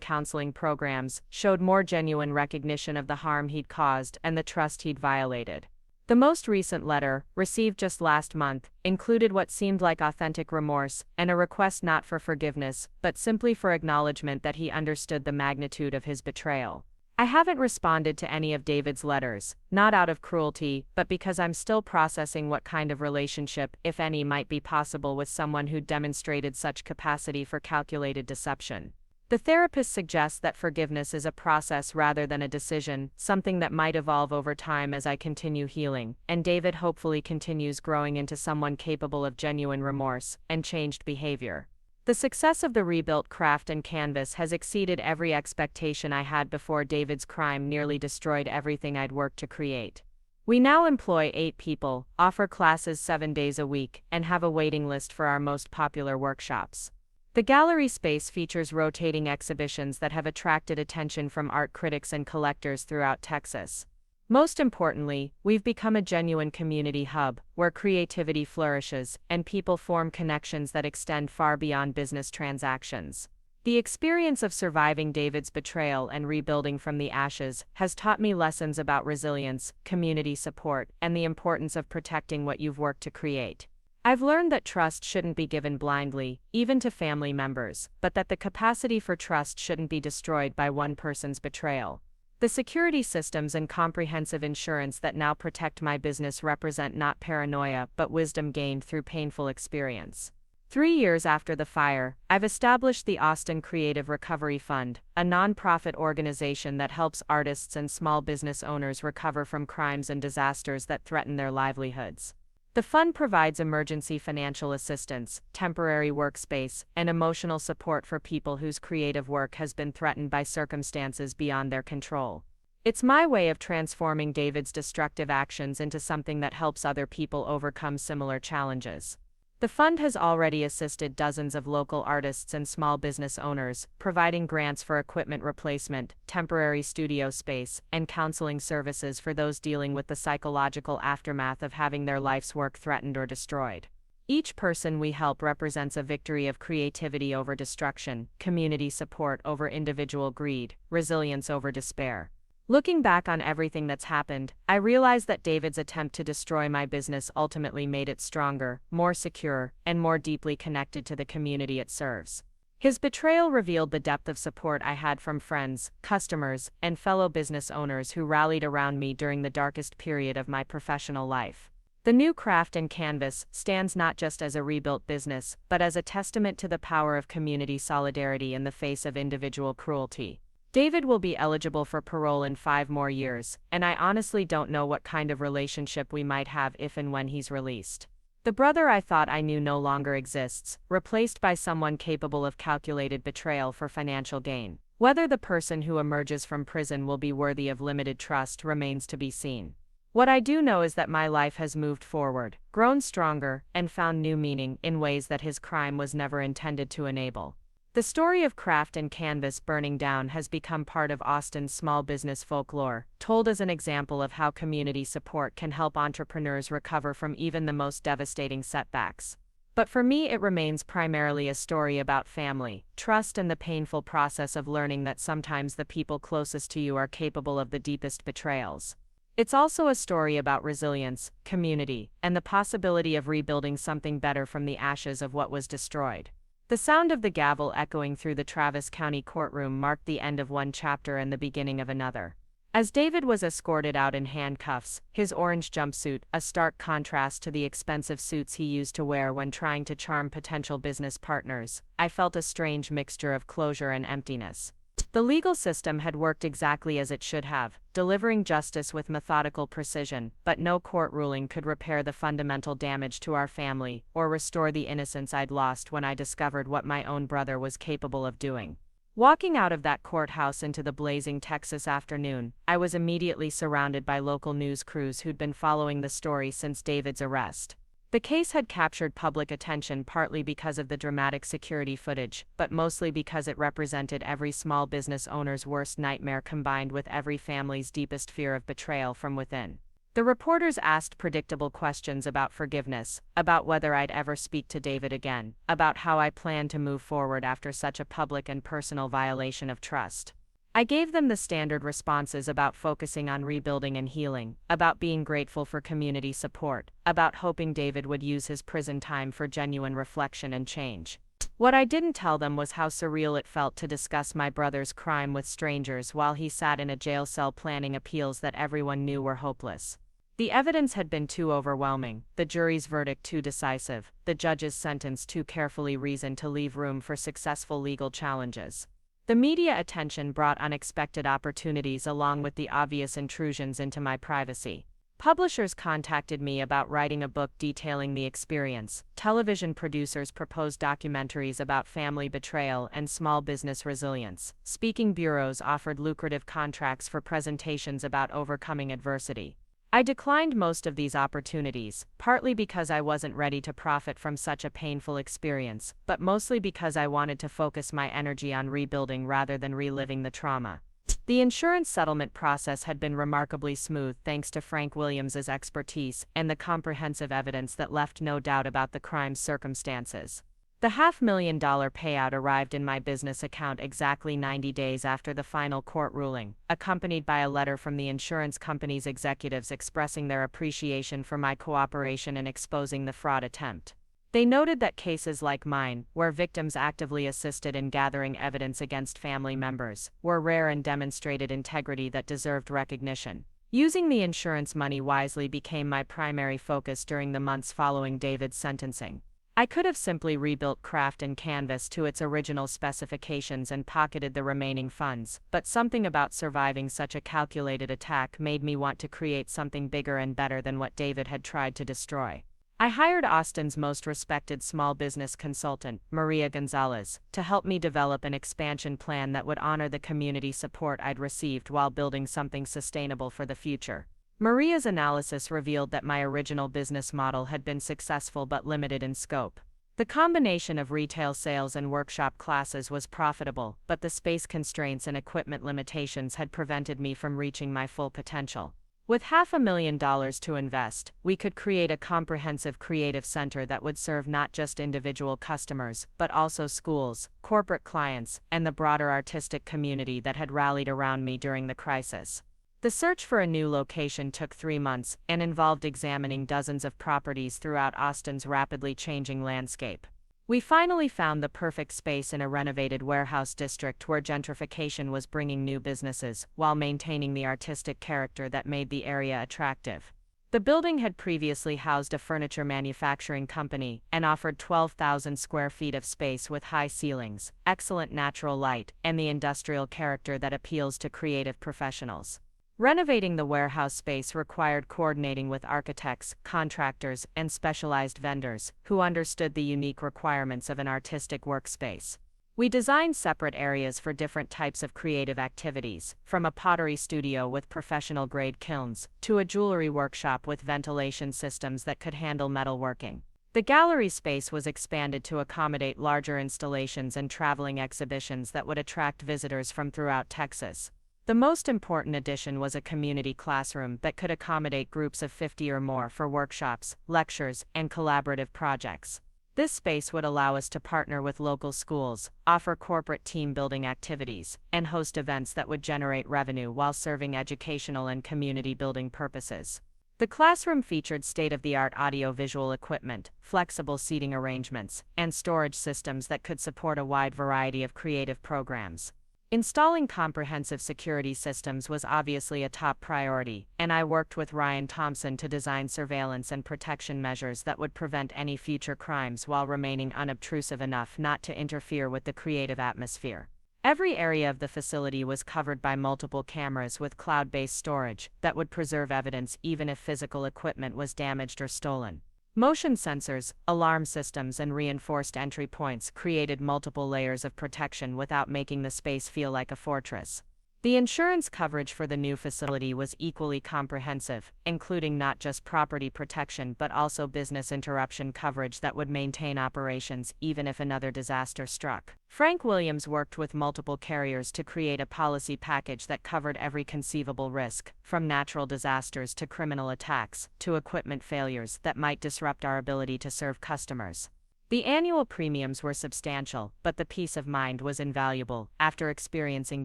Speaker 2: counseling programs, showed more genuine recognition of the harm he'd caused and the trust he'd violated. The most recent letter, received just last month, included what seemed like authentic remorse and a request not for forgiveness, but simply for acknowledgement that he understood the magnitude of his betrayal. I haven't responded to any of David's letters, not out of cruelty, but because I'm still processing what kind of relationship, if any, might be possible with someone who demonstrated such capacity for calculated deception. The therapist suggests that forgiveness is a process rather than a decision, something that might evolve over time as I continue healing, and David hopefully continues growing into someone capable of genuine remorse and changed behavior. The success of the rebuilt craft and canvas has exceeded every expectation I had before David's crime nearly destroyed everything I'd worked to create. We now employ 8 people, offer classes 7 days a week, and have a waiting list for our most popular workshops. The gallery space features rotating exhibitions that have attracted attention from art critics and collectors throughout Texas. Most importantly, we've become a genuine community hub, where creativity flourishes and people form connections that extend far beyond business transactions. The experience of surviving David's betrayal and rebuilding from the ashes has taught me lessons about resilience, community support, and the importance of protecting what you've worked to create. I've learned that trust shouldn't be given blindly, even to family members, but that the capacity for trust shouldn't be destroyed by one person's betrayal. The security systems and comprehensive insurance that now protect my business represent not paranoia but wisdom gained through painful experience. 3 years after the fire, I've established the Austin Creative Recovery Fund, a nonprofit organization that helps artists and small business owners recover from crimes and disasters that threaten their livelihoods. The fund provides emergency financial assistance, temporary workspace, and emotional support for people whose creative work has been threatened by circumstances beyond their control. It's my way of transforming David's destructive actions into something that helps other people overcome similar challenges. The fund has already assisted dozens of local artists and small business owners, providing grants for equipment replacement, temporary studio space, and counseling services for those dealing with the psychological aftermath of having their life's work threatened or destroyed. Each person we help represents a victory of creativity over destruction, community support over individual greed, resilience over despair. Looking back on everything that's happened, I realize that David's attempt to destroy my business ultimately made it stronger, more secure, and more deeply connected to the community it serves. His betrayal revealed the depth of support I had from friends, customers, and fellow business owners who rallied around me during the darkest period of my professional life. The new craft and canvas stands not just as a rebuilt business, but as a testament to the power of community solidarity in the face of individual cruelty. David will be eligible for parole in 5 more years, and I honestly don't know what kind of relationship we might have if and when he's released. The brother I thought I knew no longer exists, replaced by someone capable of calculated betrayal for financial gain. Whether the person who emerges from prison will be worthy of limited trust remains to be seen. What I do know is that my life has moved forward, grown stronger, and found new meaning in ways that his crime was never intended to enable. The story of craft and canvas burning down has become part of Austin's small business folklore, told as an example of how community support can help entrepreneurs recover from even the most devastating setbacks. But for me, it remains primarily a story about family, trust, and the painful process of learning that sometimes the people closest to you are capable of the deepest betrayals. It's also a story about resilience, community, and the possibility of rebuilding something better from the ashes of what was destroyed. The sound of the gavel echoing through the Travis County courtroom marked the end of one chapter and the beginning of another. As David was escorted out in handcuffs, his orange jumpsuit, a stark contrast to the expensive suits he used to wear when trying to charm potential business partners, I felt a strange mixture of closure and emptiness. The legal system had worked exactly as it should have, delivering justice with methodical precision, but no court ruling could repair the fundamental damage to our family or restore the innocence I'd lost when I discovered what my own brother was capable of doing. Walking out of that courthouse into the blazing Texas afternoon, I was immediately surrounded by local news crews who'd been following the story since David's arrest. The case had captured public attention partly because of the dramatic security footage, but mostly because it represented every small business owner's worst nightmare combined with every family's deepest fear of betrayal from within. The reporters asked predictable questions about forgiveness, about whether I'd ever speak to David again, about how I planned to move forward after such a public and personal violation of trust. I gave them the standard responses about focusing on rebuilding and healing, about being grateful for community support, about hoping David would use his prison time for genuine reflection and change. What I didn't tell them was how surreal it felt to discuss my brother's crime with strangers while he sat in a jail cell planning appeals that everyone knew were hopeless. The evidence had been too overwhelming, the jury's verdict too decisive, the judge's sentence too carefully reasoned to leave room for successful legal challenges. The media attention brought unexpected opportunities along with the obvious intrusions into my privacy. Publishers contacted me about writing a book detailing the experience. Television producers proposed documentaries about family betrayal and small business resilience. Speaking bureaus offered lucrative contracts for presentations about overcoming adversity. I declined most of these opportunities, partly because I wasn't ready to profit from such a painful experience, but mostly because I wanted to focus my energy on rebuilding rather than reliving the trauma. The insurance settlement process had been remarkably smooth thanks to Frank Williams's expertise and the comprehensive evidence that left no doubt about the crime's circumstances. The $500,000 payout arrived in my business account exactly 90 days after the final court ruling, accompanied by a letter from the insurance company's executives expressing their appreciation for my cooperation in exposing the fraud attempt. They noted that cases like mine, where victims actively assisted in gathering evidence against family members, were rare and demonstrated integrity that deserved recognition. Using the insurance money wisely became my primary focus during the months following David's sentencing. I could have simply rebuilt Craft and Canvas to its original specifications and pocketed the remaining funds, but something about surviving such a calculated attack made me want to create something bigger and better than what David had tried to destroy. I hired Austin's most respected small business consultant, Maria Gonzalez, to help me develop an expansion plan that would honor the community support I'd received while building something sustainable for the future. Maria's analysis revealed that my original business model had been successful but limited in scope. The combination of retail sales and workshop classes was profitable, but the space constraints and equipment limitations had prevented me from reaching my full potential. With $500,000 to invest, we could create a comprehensive creative center that would serve not just individual customers, but also schools, corporate clients, and the broader artistic community that had rallied around me during the crisis. The search for a new location took 3 months and involved examining dozens of properties throughout Austin's rapidly changing landscape. We finally found the perfect space in a renovated warehouse district where gentrification was bringing new businesses, while maintaining the artistic character that made the area attractive. The building had previously housed a furniture manufacturing company and offered 12,000 square feet of space with high ceilings, excellent natural light, and the industrial character that appeals to creative professionals. Renovating the warehouse space required coordinating with architects, contractors, and specialized vendors who understood the unique requirements of an artistic workspace. We designed separate areas for different types of creative activities, from a pottery studio with professional-grade kilns to a jewelry workshop with ventilation systems that could handle metalworking. The gallery space was expanded to accommodate larger installations and traveling exhibitions that would attract visitors from throughout Texas. The most important addition was a community classroom that could accommodate groups of 50 or more for workshops, lectures, and collaborative projects. This space would allow us to partner with local schools, offer corporate team-building activities, and host events that would generate revenue while serving educational and community-building purposes. The classroom featured state-of-the-art audio-visual equipment, flexible seating arrangements, and storage systems that could support a wide variety of creative programs. Installing comprehensive security systems was obviously a top priority, and I worked with Ryan Thompson to design surveillance and protection measures that would prevent any future crimes while remaining unobtrusive enough not to interfere with the creative atmosphere. Every area of the facility was covered by multiple cameras with cloud-based storage that would preserve evidence even if physical equipment was damaged or stolen. Motion sensors, alarm systems, and reinforced entry points created multiple layers of protection without making the space feel like a fortress. The insurance coverage for the new facility was equally comprehensive, including not just property protection but also business interruption coverage that would maintain operations even if another disaster struck. Frank Williams worked with multiple carriers to create a policy package that covered every conceivable risk, from natural disasters to criminal attacks, to equipment failures that might disrupt our ability to serve customers. The annual premiums were substantial, but the peace of mind was invaluable after experiencing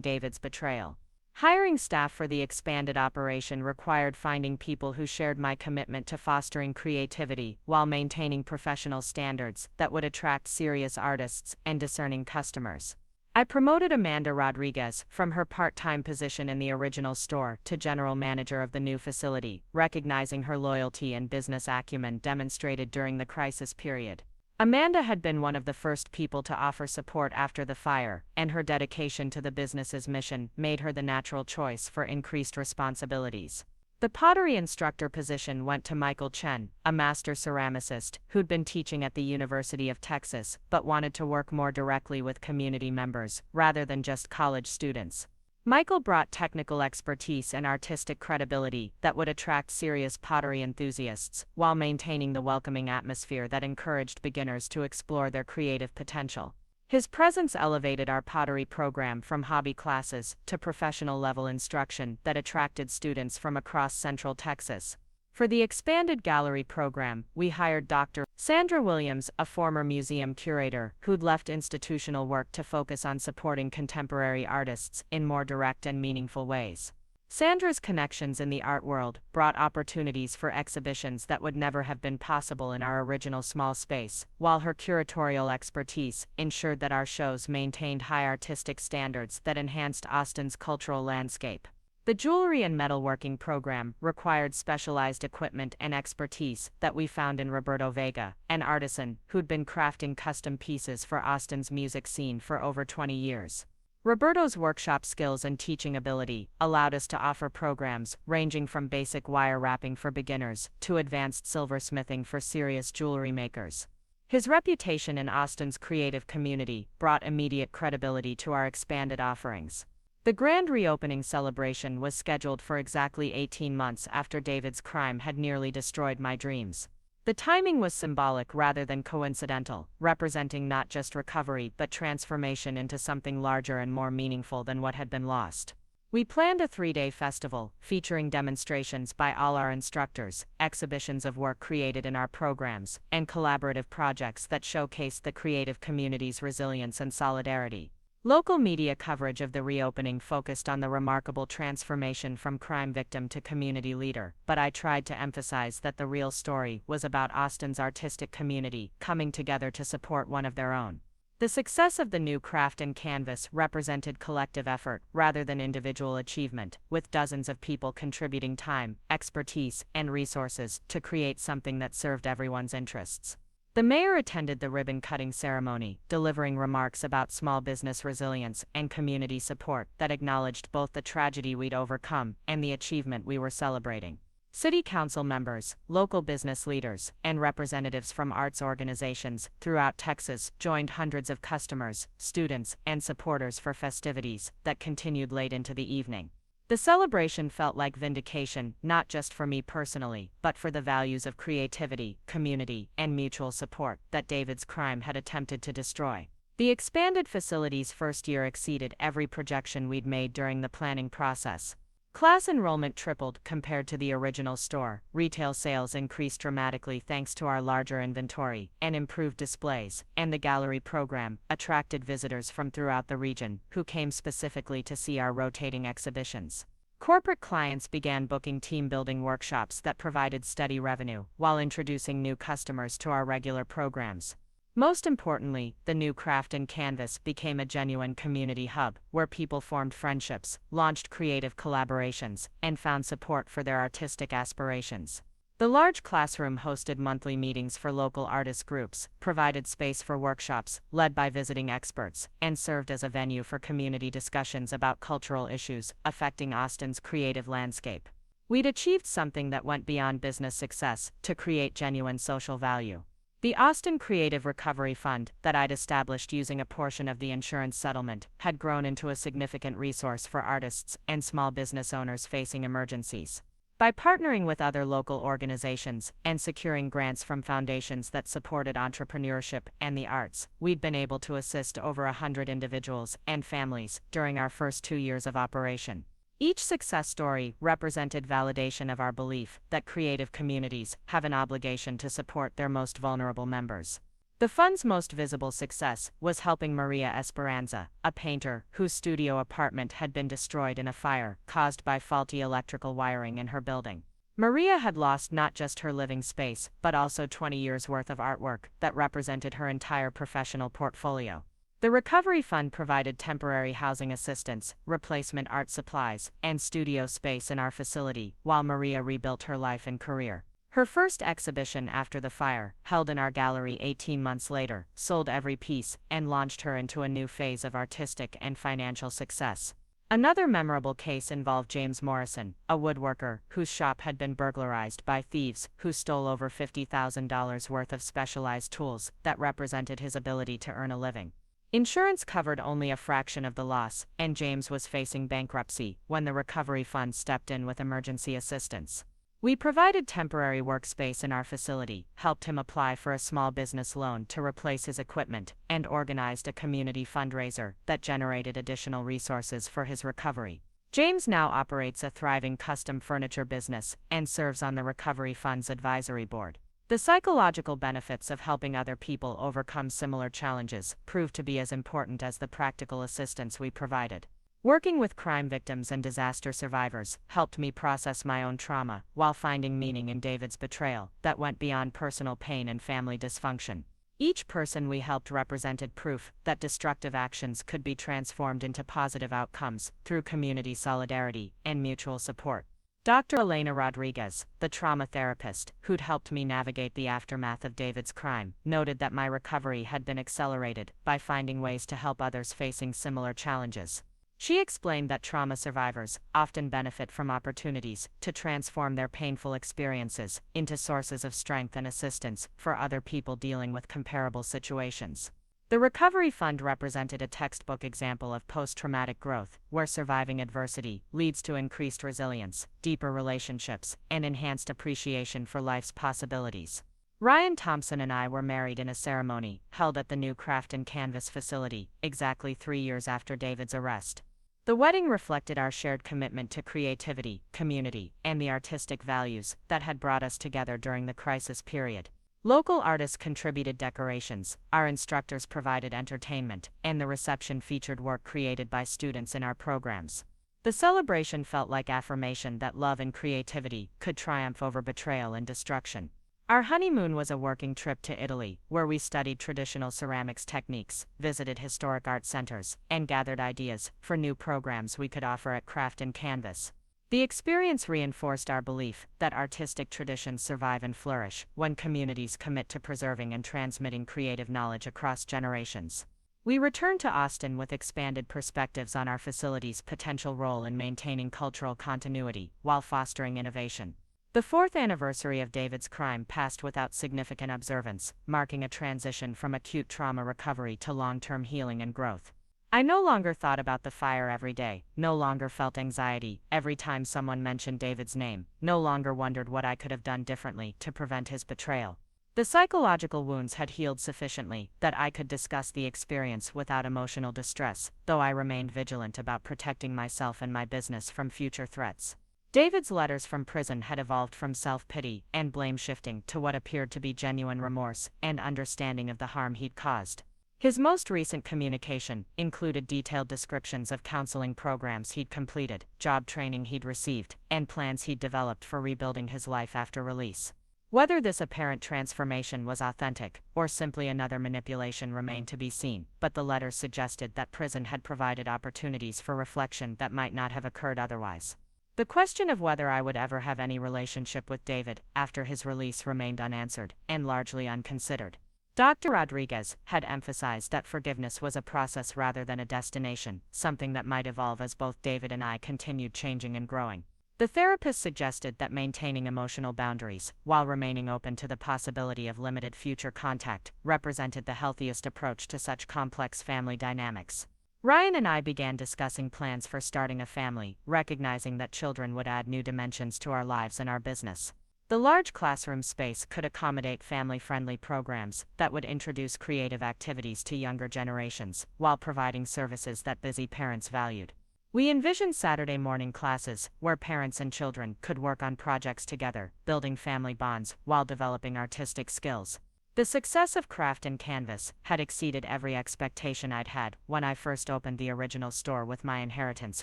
Speaker 2: David's betrayal. Hiring staff for the expanded operation required finding people who shared my commitment to fostering creativity while maintaining professional standards that would attract serious artists and discerning customers. I promoted Amanda Rodriguez from her part-time position in the original store to general manager of the new facility, recognizing her loyalty and business acumen demonstrated during the crisis period. Amanda had been one of the first people to offer support after the fire, and her dedication to the business's mission made her the natural choice for increased responsibilities. The pottery instructor position went to Michael Chen, a master ceramicist who'd been teaching at the University of Texas but wanted to work more directly with community members rather than just college students. Michael brought technical expertise and artistic credibility that would attract serious pottery enthusiasts, while maintaining the welcoming atmosphere that encouraged beginners to explore their creative potential. His presence elevated our pottery program from hobby classes to professional-level instruction that attracted students from across Central Texas. For the expanded gallery program, we hired Dr. Sandra Williams, a former museum curator who'd left institutional work to focus on supporting contemporary artists in more direct and meaningful ways. Sandra's connections in the art world brought opportunities for exhibitions that would never have been possible in our original small space, while her curatorial expertise ensured that our shows maintained high artistic standards that enhanced Austin's cultural landscape. The jewelry and metalworking program required specialized equipment and expertise that we found in Roberto Vega, an artisan who'd been crafting custom pieces for Austin's music scene for over 20 years. Roberto's workshop skills and teaching ability allowed us to offer programs ranging from basic wire wrapping for beginners to advanced silversmithing for serious jewelry makers. His reputation in Austin's creative community brought immediate credibility to our expanded offerings. The grand reopening celebration was scheduled for exactly 18 months after David's crime had nearly destroyed my dreams. The timing was symbolic rather than coincidental, representing not just recovery but transformation into something larger and more meaningful than what had been lost. We planned a 3-day festival, featuring demonstrations by all our instructors, exhibitions of work created in our programs, and collaborative projects that showcased the creative community's resilience and solidarity. Local media coverage of the reopening focused on the remarkable transformation from crime victim to community leader, but I tried to emphasize that the real story was about Austin's artistic community coming together to support one of their own. The success of the new craft and canvas represented collective effort rather than individual achievement, with dozens of people contributing time, expertise, and resources to create something that served everyone's interests. The mayor attended the ribbon-cutting ceremony, delivering remarks about small business resilience and community support that acknowledged both the tragedy we'd overcome and the achievement we were celebrating. City council members, local business leaders, and representatives from arts organizations throughout Texas joined hundreds of customers, students, and supporters for festivities that continued late into the evening. The celebration felt like vindication, not just for me personally, but for the values of creativity, community, and mutual support that David's crime had attempted to destroy. The expanded facility's first year exceeded every projection we'd made during the planning process. Class enrollment tripled compared to the original store, retail sales increased dramatically thanks to our larger inventory and improved displays, and the gallery program attracted visitors from throughout the region who came specifically to see our rotating exhibitions. Corporate clients began booking team-building workshops that provided steady revenue while introducing new customers to our regular programs. Most importantly, the new craft and canvas became a genuine community hub where people formed friendships, launched creative collaborations, and found support for their artistic aspirations. The large classroom hosted monthly meetings for local artist groups, provided space for workshops led by visiting experts, and served as a venue for community discussions about cultural issues affecting Austin's creative landscape. We'd achieved something that went beyond business success to create genuine social value. The Austin Creative Recovery Fund that I'd established using a portion of the insurance settlement had grown into a significant resource for artists and small business owners facing emergencies. By partnering with other local organizations and securing grants from foundations that supported entrepreneurship and the arts, we'd been able to assist over 100 individuals and families during our first 2 years of operation. Each success story represented validation of our belief that creative communities have an obligation to support their most vulnerable members. The fund's most visible success was helping Maria Esperanza, a painter whose studio apartment had been destroyed in a fire caused by faulty electrical wiring in her building. Maria had lost not just her living space, but also 20 years' worth of artwork that represented her entire professional portfolio. The Recovery Fund provided temporary housing assistance, replacement art supplies, and studio space in our facility while Maria rebuilt her life and career. Her first exhibition after the fire, held in our gallery 18 months later, sold every piece and launched her into a new phase of artistic and financial success. Another memorable case involved James Morrison, a woodworker whose shop had been burglarized by thieves who stole over $50,000 worth of specialized tools that represented his ability to earn a living. Insurance covered only a fraction of the loss, and James was facing bankruptcy when the Recovery Fund stepped in with emergency assistance. We provided temporary workspace in our facility, helped him apply for a small business loan to replace his equipment, and organized a community fundraiser that generated additional resources for his recovery. James now operates a thriving custom furniture business and serves on the Recovery Fund's advisory board. The psychological benefits of helping other people overcome similar challenges proved to be as important as the practical assistance we provided. Working with crime victims and disaster survivors helped me process my own trauma while finding meaning in David's betrayal that went beyond personal pain and family dysfunction. Each person we helped represented proof that destructive actions could be transformed into positive outcomes through community solidarity and mutual support. Dr. Elena Rodriguez, the trauma therapist who'd helped me navigate the aftermath of David's crime, noted that my recovery had been accelerated by finding ways to help others facing similar challenges. She explained that trauma survivors often benefit from opportunities to transform their painful experiences into sources of strength and assistance for other people dealing with comparable situations. The Recovery Fund represented a textbook example of post-traumatic growth, where surviving adversity leads to increased resilience, deeper relationships, and enhanced appreciation for life's possibilities. Ryan Thompson and I were married in a ceremony held at the new Craft and Canvas facility, exactly 3 years after David's arrest. The wedding reflected our shared commitment to creativity, community, and the artistic values that had brought us together during the crisis period. Local artists contributed decorations, our instructors provided entertainment, and the reception featured work created by students in our programs. The celebration felt like affirmation that love and creativity could triumph over betrayal and destruction. Our honeymoon was a working trip to Italy, where we studied traditional ceramics techniques, visited historic art centers, and gathered ideas for new programs we could offer at Craft and Canvas. The experience reinforced our belief that artistic traditions survive and flourish when communities commit to preserving and transmitting creative knowledge across generations. We returned to Austin with expanded perspectives on our facility's potential role in maintaining cultural continuity while fostering innovation. The 4th anniversary of David's crime passed without significant observance, marking a transition from acute trauma recovery to long-term healing and growth. I no longer thought about the fire every day, no longer felt anxiety every time someone mentioned David's name, no longer wondered what I could have done differently to prevent his betrayal. The psychological wounds had healed sufficiently that I could discuss the experience without emotional distress, though I remained vigilant about protecting myself and my business from future threats. David's letters from prison had evolved from self-pity and blame-shifting to what appeared to be genuine remorse and understanding of the harm he'd caused. His most recent communication included detailed descriptions of counseling programs he'd completed, job training he'd received, and plans he'd developed for rebuilding his life after release. Whether this apparent transformation was authentic or simply another manipulation remained to be seen, but the letters suggested that prison had provided opportunities for reflection that might not have occurred otherwise. The question of whether I would ever have any relationship with David after his release remained unanswered and largely unconsidered. Dr. Rodriguez had emphasized that forgiveness was a process rather than a destination, something that might evolve as both David and I continued changing and growing. The therapist suggested that maintaining emotional boundaries, while remaining open to the possibility of limited future contact, represented the healthiest approach to such complex family dynamics. Ryan and I began discussing plans for starting a family, recognizing that children would add new dimensions to our lives and our business. The large classroom space could accommodate family-friendly programs that would introduce creative activities to younger generations, while providing services that busy parents valued. We envisioned Saturday morning classes, where parents and children could work on projects together, building family bonds while developing artistic skills. The success of Craft and Canvas had exceeded every expectation I'd had when I first opened the original store with my inheritance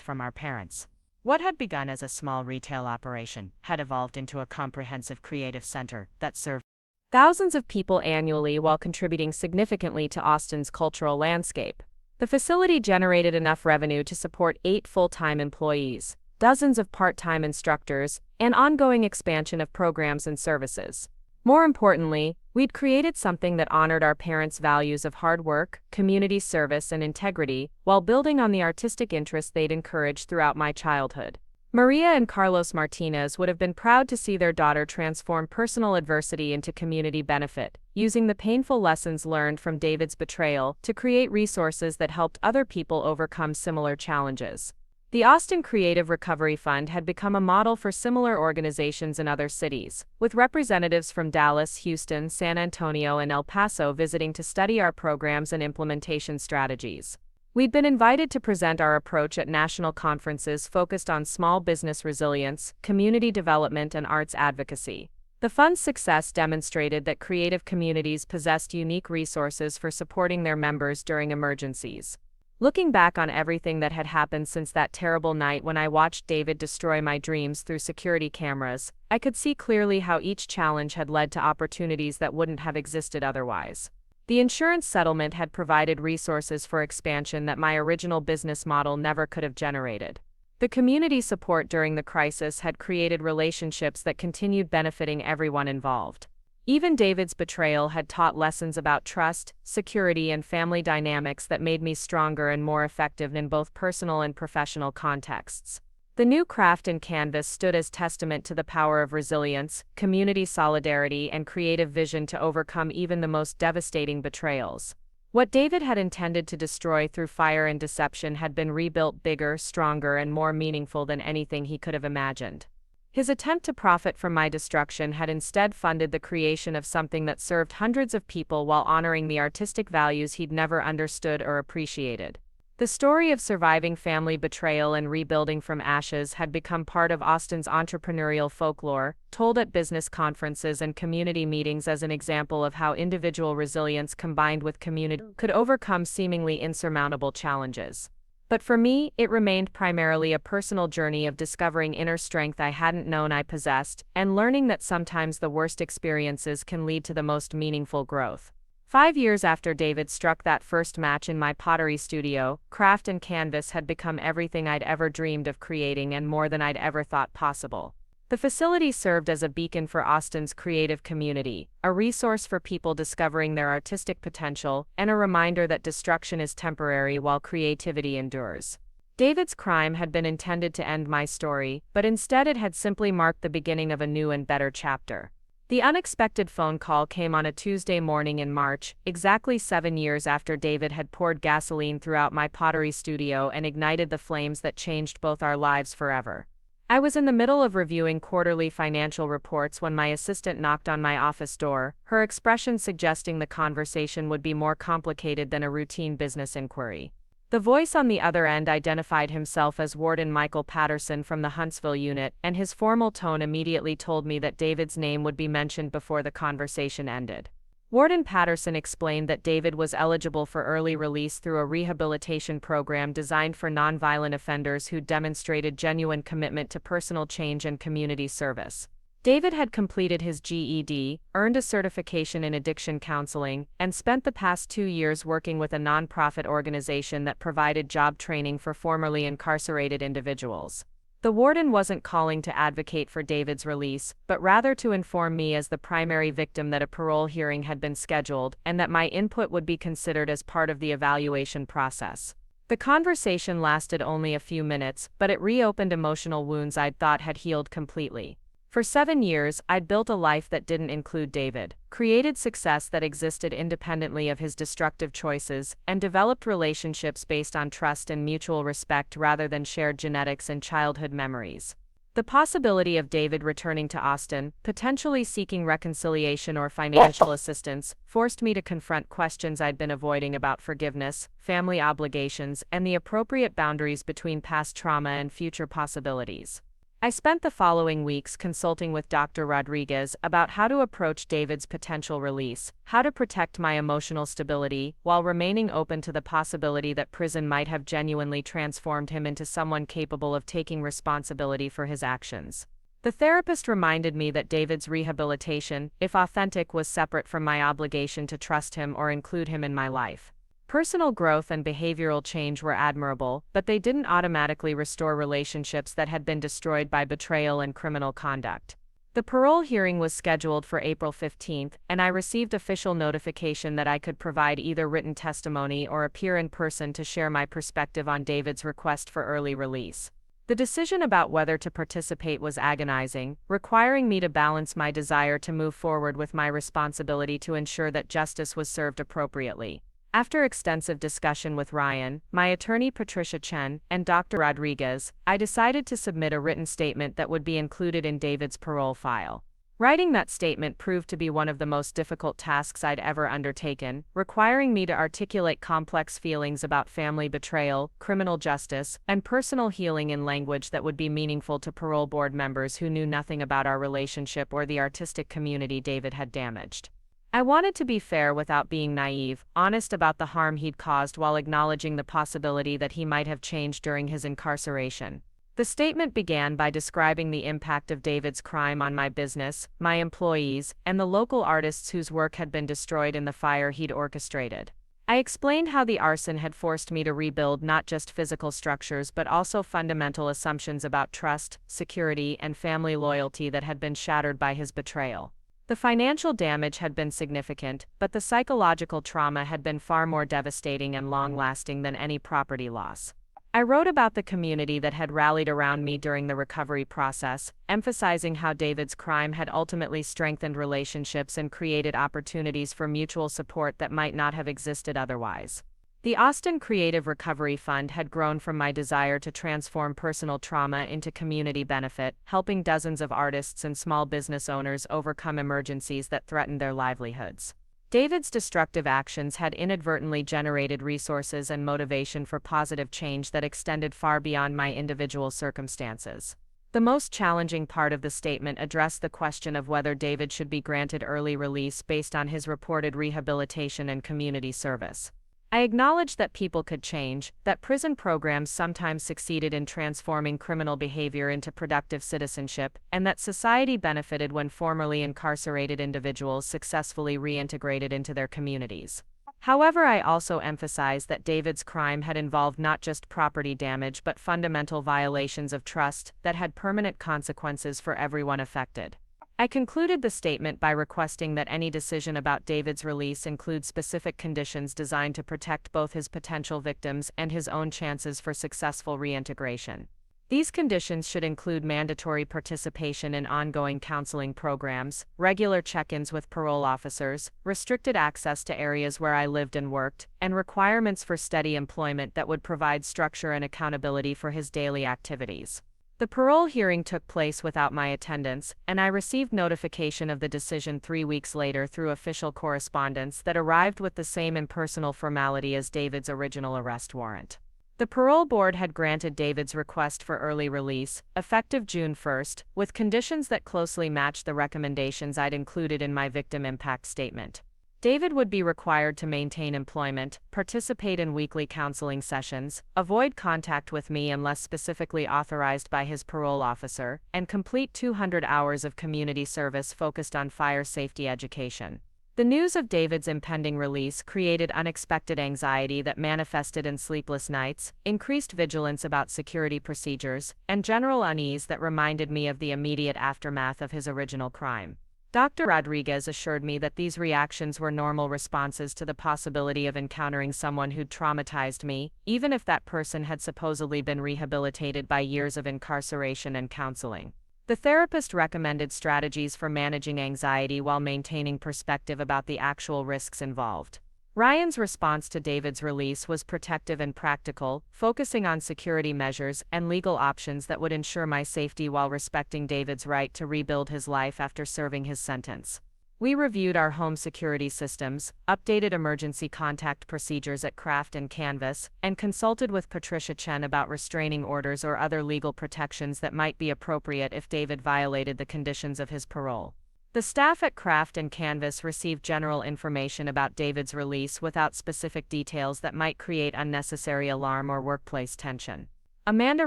Speaker 2: from our parents. What had begun as a small retail operation had evolved into a comprehensive creative center that served
Speaker 1: thousands of people annually while contributing significantly to Austin's cultural landscape. The facility generated enough revenue to support 8 full-time employees, dozens of part-time instructors, and ongoing expansion of programs and services. More importantly, we'd created something that honored our parents' values of hard work, community service, and integrity, while building on the artistic interests they'd encouraged throughout my childhood. Maria and Carlos Martinez would have been proud to see their daughter transform personal adversity into community benefit, using the painful lessons learned from David's betrayal to create resources that helped other people overcome similar challenges. The Austin Creative Recovery Fund had become a model for similar organizations in other cities, with representatives from Dallas, Houston, San Antonio, and El Paso visiting to study our programs and implementation strategies. We'd been invited to present our approach at national conferences focused on small business resilience, community development, and arts advocacy. The fund's success demonstrated that creative communities possessed unique resources for supporting their members during emergencies. Looking back on everything that had happened since that terrible night when I watched David destroy my dreams through security cameras, I could see clearly how each challenge had led to opportunities that wouldn't have existed otherwise. The insurance settlement had provided resources for expansion that my original business model never could have generated. The community support during the crisis had created relationships that continued benefiting everyone involved. Even David's betrayal had taught lessons about trust, security, and family dynamics that made me stronger and more effective in both personal and professional contexts. The new Craft and Canvas stood as testament to the power of resilience, community solidarity, and creative vision to overcome even the most devastating betrayals. What David had intended to destroy through fire and deception had been rebuilt bigger, stronger, and more meaningful than anything he could have imagined. His attempt to profit from my destruction had instead funded the creation of something that served hundreds of people while honoring the artistic values he'd never understood or appreciated. The story of surviving family betrayal and rebuilding from ashes had become part of Austin's entrepreneurial folklore, told at business conferences and community meetings as an example of how individual resilience combined with community could overcome seemingly insurmountable challenges. But for me, it remained primarily a personal journey of discovering inner strength I hadn't known I possessed, and learning that sometimes the worst experiences can lead to the most meaningful growth. 5 years after David struck that first match in my pottery studio, Craft and Canvas had become everything I'd ever dreamed of creating and more than I'd ever thought possible. The facility served as a beacon for Austin's creative community, a resource for people discovering their artistic potential, and a reminder that destruction is temporary while creativity endures. David's crime had been intended to end my story, but instead it had simply marked the beginning of a new and better chapter.
Speaker 2: The unexpected phone call came on a Tuesday morning in March, exactly 7 years after David had poured gasoline throughout my pottery studio and ignited the flames that changed both our lives forever. I was in the middle of reviewing quarterly financial reports when my assistant knocked on my office door, her expression suggesting the conversation would be more complicated than a routine business inquiry. The voice on the other end identified himself as Warden Michael Patterson from the Huntsville unit, and his formal tone immediately told me that David's name would be mentioned before the conversation ended. Warden Patterson explained that David was eligible for early release through a rehabilitation program designed for nonviolent offenders who demonstrated genuine commitment to personal change and community service. David had completed his GED, earned a certification in addiction counseling, and spent the past 2 years working with a nonprofit organization that provided job training for formerly incarcerated individuals. The warden wasn't calling to advocate for David's release, but rather to inform me as the primary victim that a parole hearing had been scheduled and that my input would be considered as part of the evaluation process. The conversation lasted only a few minutes, but it reopened emotional wounds I'd thought had healed completely. For 7 years, I'd built a life that didn't include David, created success that existed independently of his destructive choices, and developed relationships based on trust and mutual respect rather than shared genetics and childhood memories. The possibility of David returning to Austin, potentially seeking reconciliation or financial assistance, forced me to confront questions I'd been avoiding about forgiveness, family obligations, and the appropriate boundaries between past trauma and future possibilities. I spent the following weeks consulting with Dr. Rodriguez about how to approach David's potential release, how to protect my emotional stability, while remaining open to the possibility that prison might have genuinely transformed him into someone capable of taking responsibility for his actions. The therapist reminded me that David's rehabilitation, if authentic, was separate from my obligation to trust him or include him in my life. Personal growth and behavioral change were admirable, but they didn't automatically restore relationships that had been destroyed by betrayal and criminal conduct. The parole hearing was scheduled for April 15th, and I received official notification that I could provide either written testimony or appear in person to share my perspective on David's request for early release. The decision about whether to participate was agonizing, requiring me to balance my desire to move forward with my responsibility to ensure that justice was served appropriately. After extensive discussion with Ryan, my attorney Patricia Chen, and Dr. Rodriguez, I decided to submit a written statement that would be included in David's parole file. Writing that statement proved to be one of the most difficult tasks I'd ever undertaken, requiring me to articulate complex feelings about family betrayal, criminal justice, and personal healing in language that would be meaningful to parole board members who knew nothing about our relationship or the artistic community David had damaged. I wanted to be fair without being naive, honest about the harm he'd caused while acknowledging the possibility that he might have changed during his incarceration. The statement began by describing the impact of David's crime on my business, my employees, and the local artists whose work had been destroyed in the fire he'd orchestrated. I explained how the arson had forced me to rebuild not just physical structures but also fundamental assumptions about trust, security, and family loyalty that had been shattered by his betrayal. The financial damage had been significant, but the psychological trauma had been far more devastating and long-lasting than any property loss. I wrote about the community that had rallied around me during the recovery process, emphasizing how David's crime had ultimately strengthened relationships and created opportunities for mutual support that might not have existed otherwise. The Austin Creative Recovery Fund had grown from my desire to transform personal trauma into community benefit, helping dozens of artists and small business owners overcome emergencies that threatened their livelihoods. David's destructive actions had inadvertently generated resources and motivation for positive change that extended far beyond my individual circumstances. The most challenging part of the statement addressed the question of whether David should be granted early release based on his reported rehabilitation and community service. I acknowledged that people could change, that prison programs sometimes succeeded in transforming criminal behavior into productive citizenship, and that society benefited when formerly incarcerated individuals successfully reintegrated into their communities. However, I also emphasized that David's crime had involved not just property damage but fundamental violations of trust that had permanent consequences for everyone affected. I concluded the statement by requesting that any decision about David's release include specific conditions designed to protect both his potential victims and his own chances for successful reintegration. These conditions should include mandatory participation in ongoing counseling programs, regular check-ins with parole officers, restricted access to areas where I lived and worked, and requirements for steady employment that would provide structure and accountability for his daily activities. The parole hearing took place without my attendance, and I received notification of the decision 3 weeks later through official correspondence that arrived with the same impersonal formality as David's original arrest warrant. The parole board had granted David's request for early release, effective June 1st, with conditions that closely matched the recommendations I'd included in my victim impact statement. David would be required to maintain employment, participate in weekly counseling sessions, avoid contact with me unless specifically authorized by his parole officer, and complete 200 hours of community service focused on fire safety education. The news of David's impending release created unexpected anxiety that manifested in sleepless nights, increased vigilance about security procedures, and general unease that reminded me of the immediate aftermath of his original crime. Dr. Rodriguez assured me that these reactions were normal responses to the possibility of encountering someone who'd traumatized me, even if that person had supposedly been rehabilitated by years of incarceration and counseling. The therapist recommended strategies for managing anxiety while maintaining perspective about the actual risks involved. Ryan's response to David's release was protective and practical, focusing on security measures and legal options that would ensure my safety while respecting David's right to rebuild his life after serving his sentence. We reviewed our home security systems, updated emergency contact procedures at Craft and Canvas, and consulted with Patricia Chen about restraining orders or other legal protections that might be appropriate if David violated the conditions of his parole. The staff at Craft and Canvas received general information about David's release without specific details that might create unnecessary alarm or workplace tension. Amanda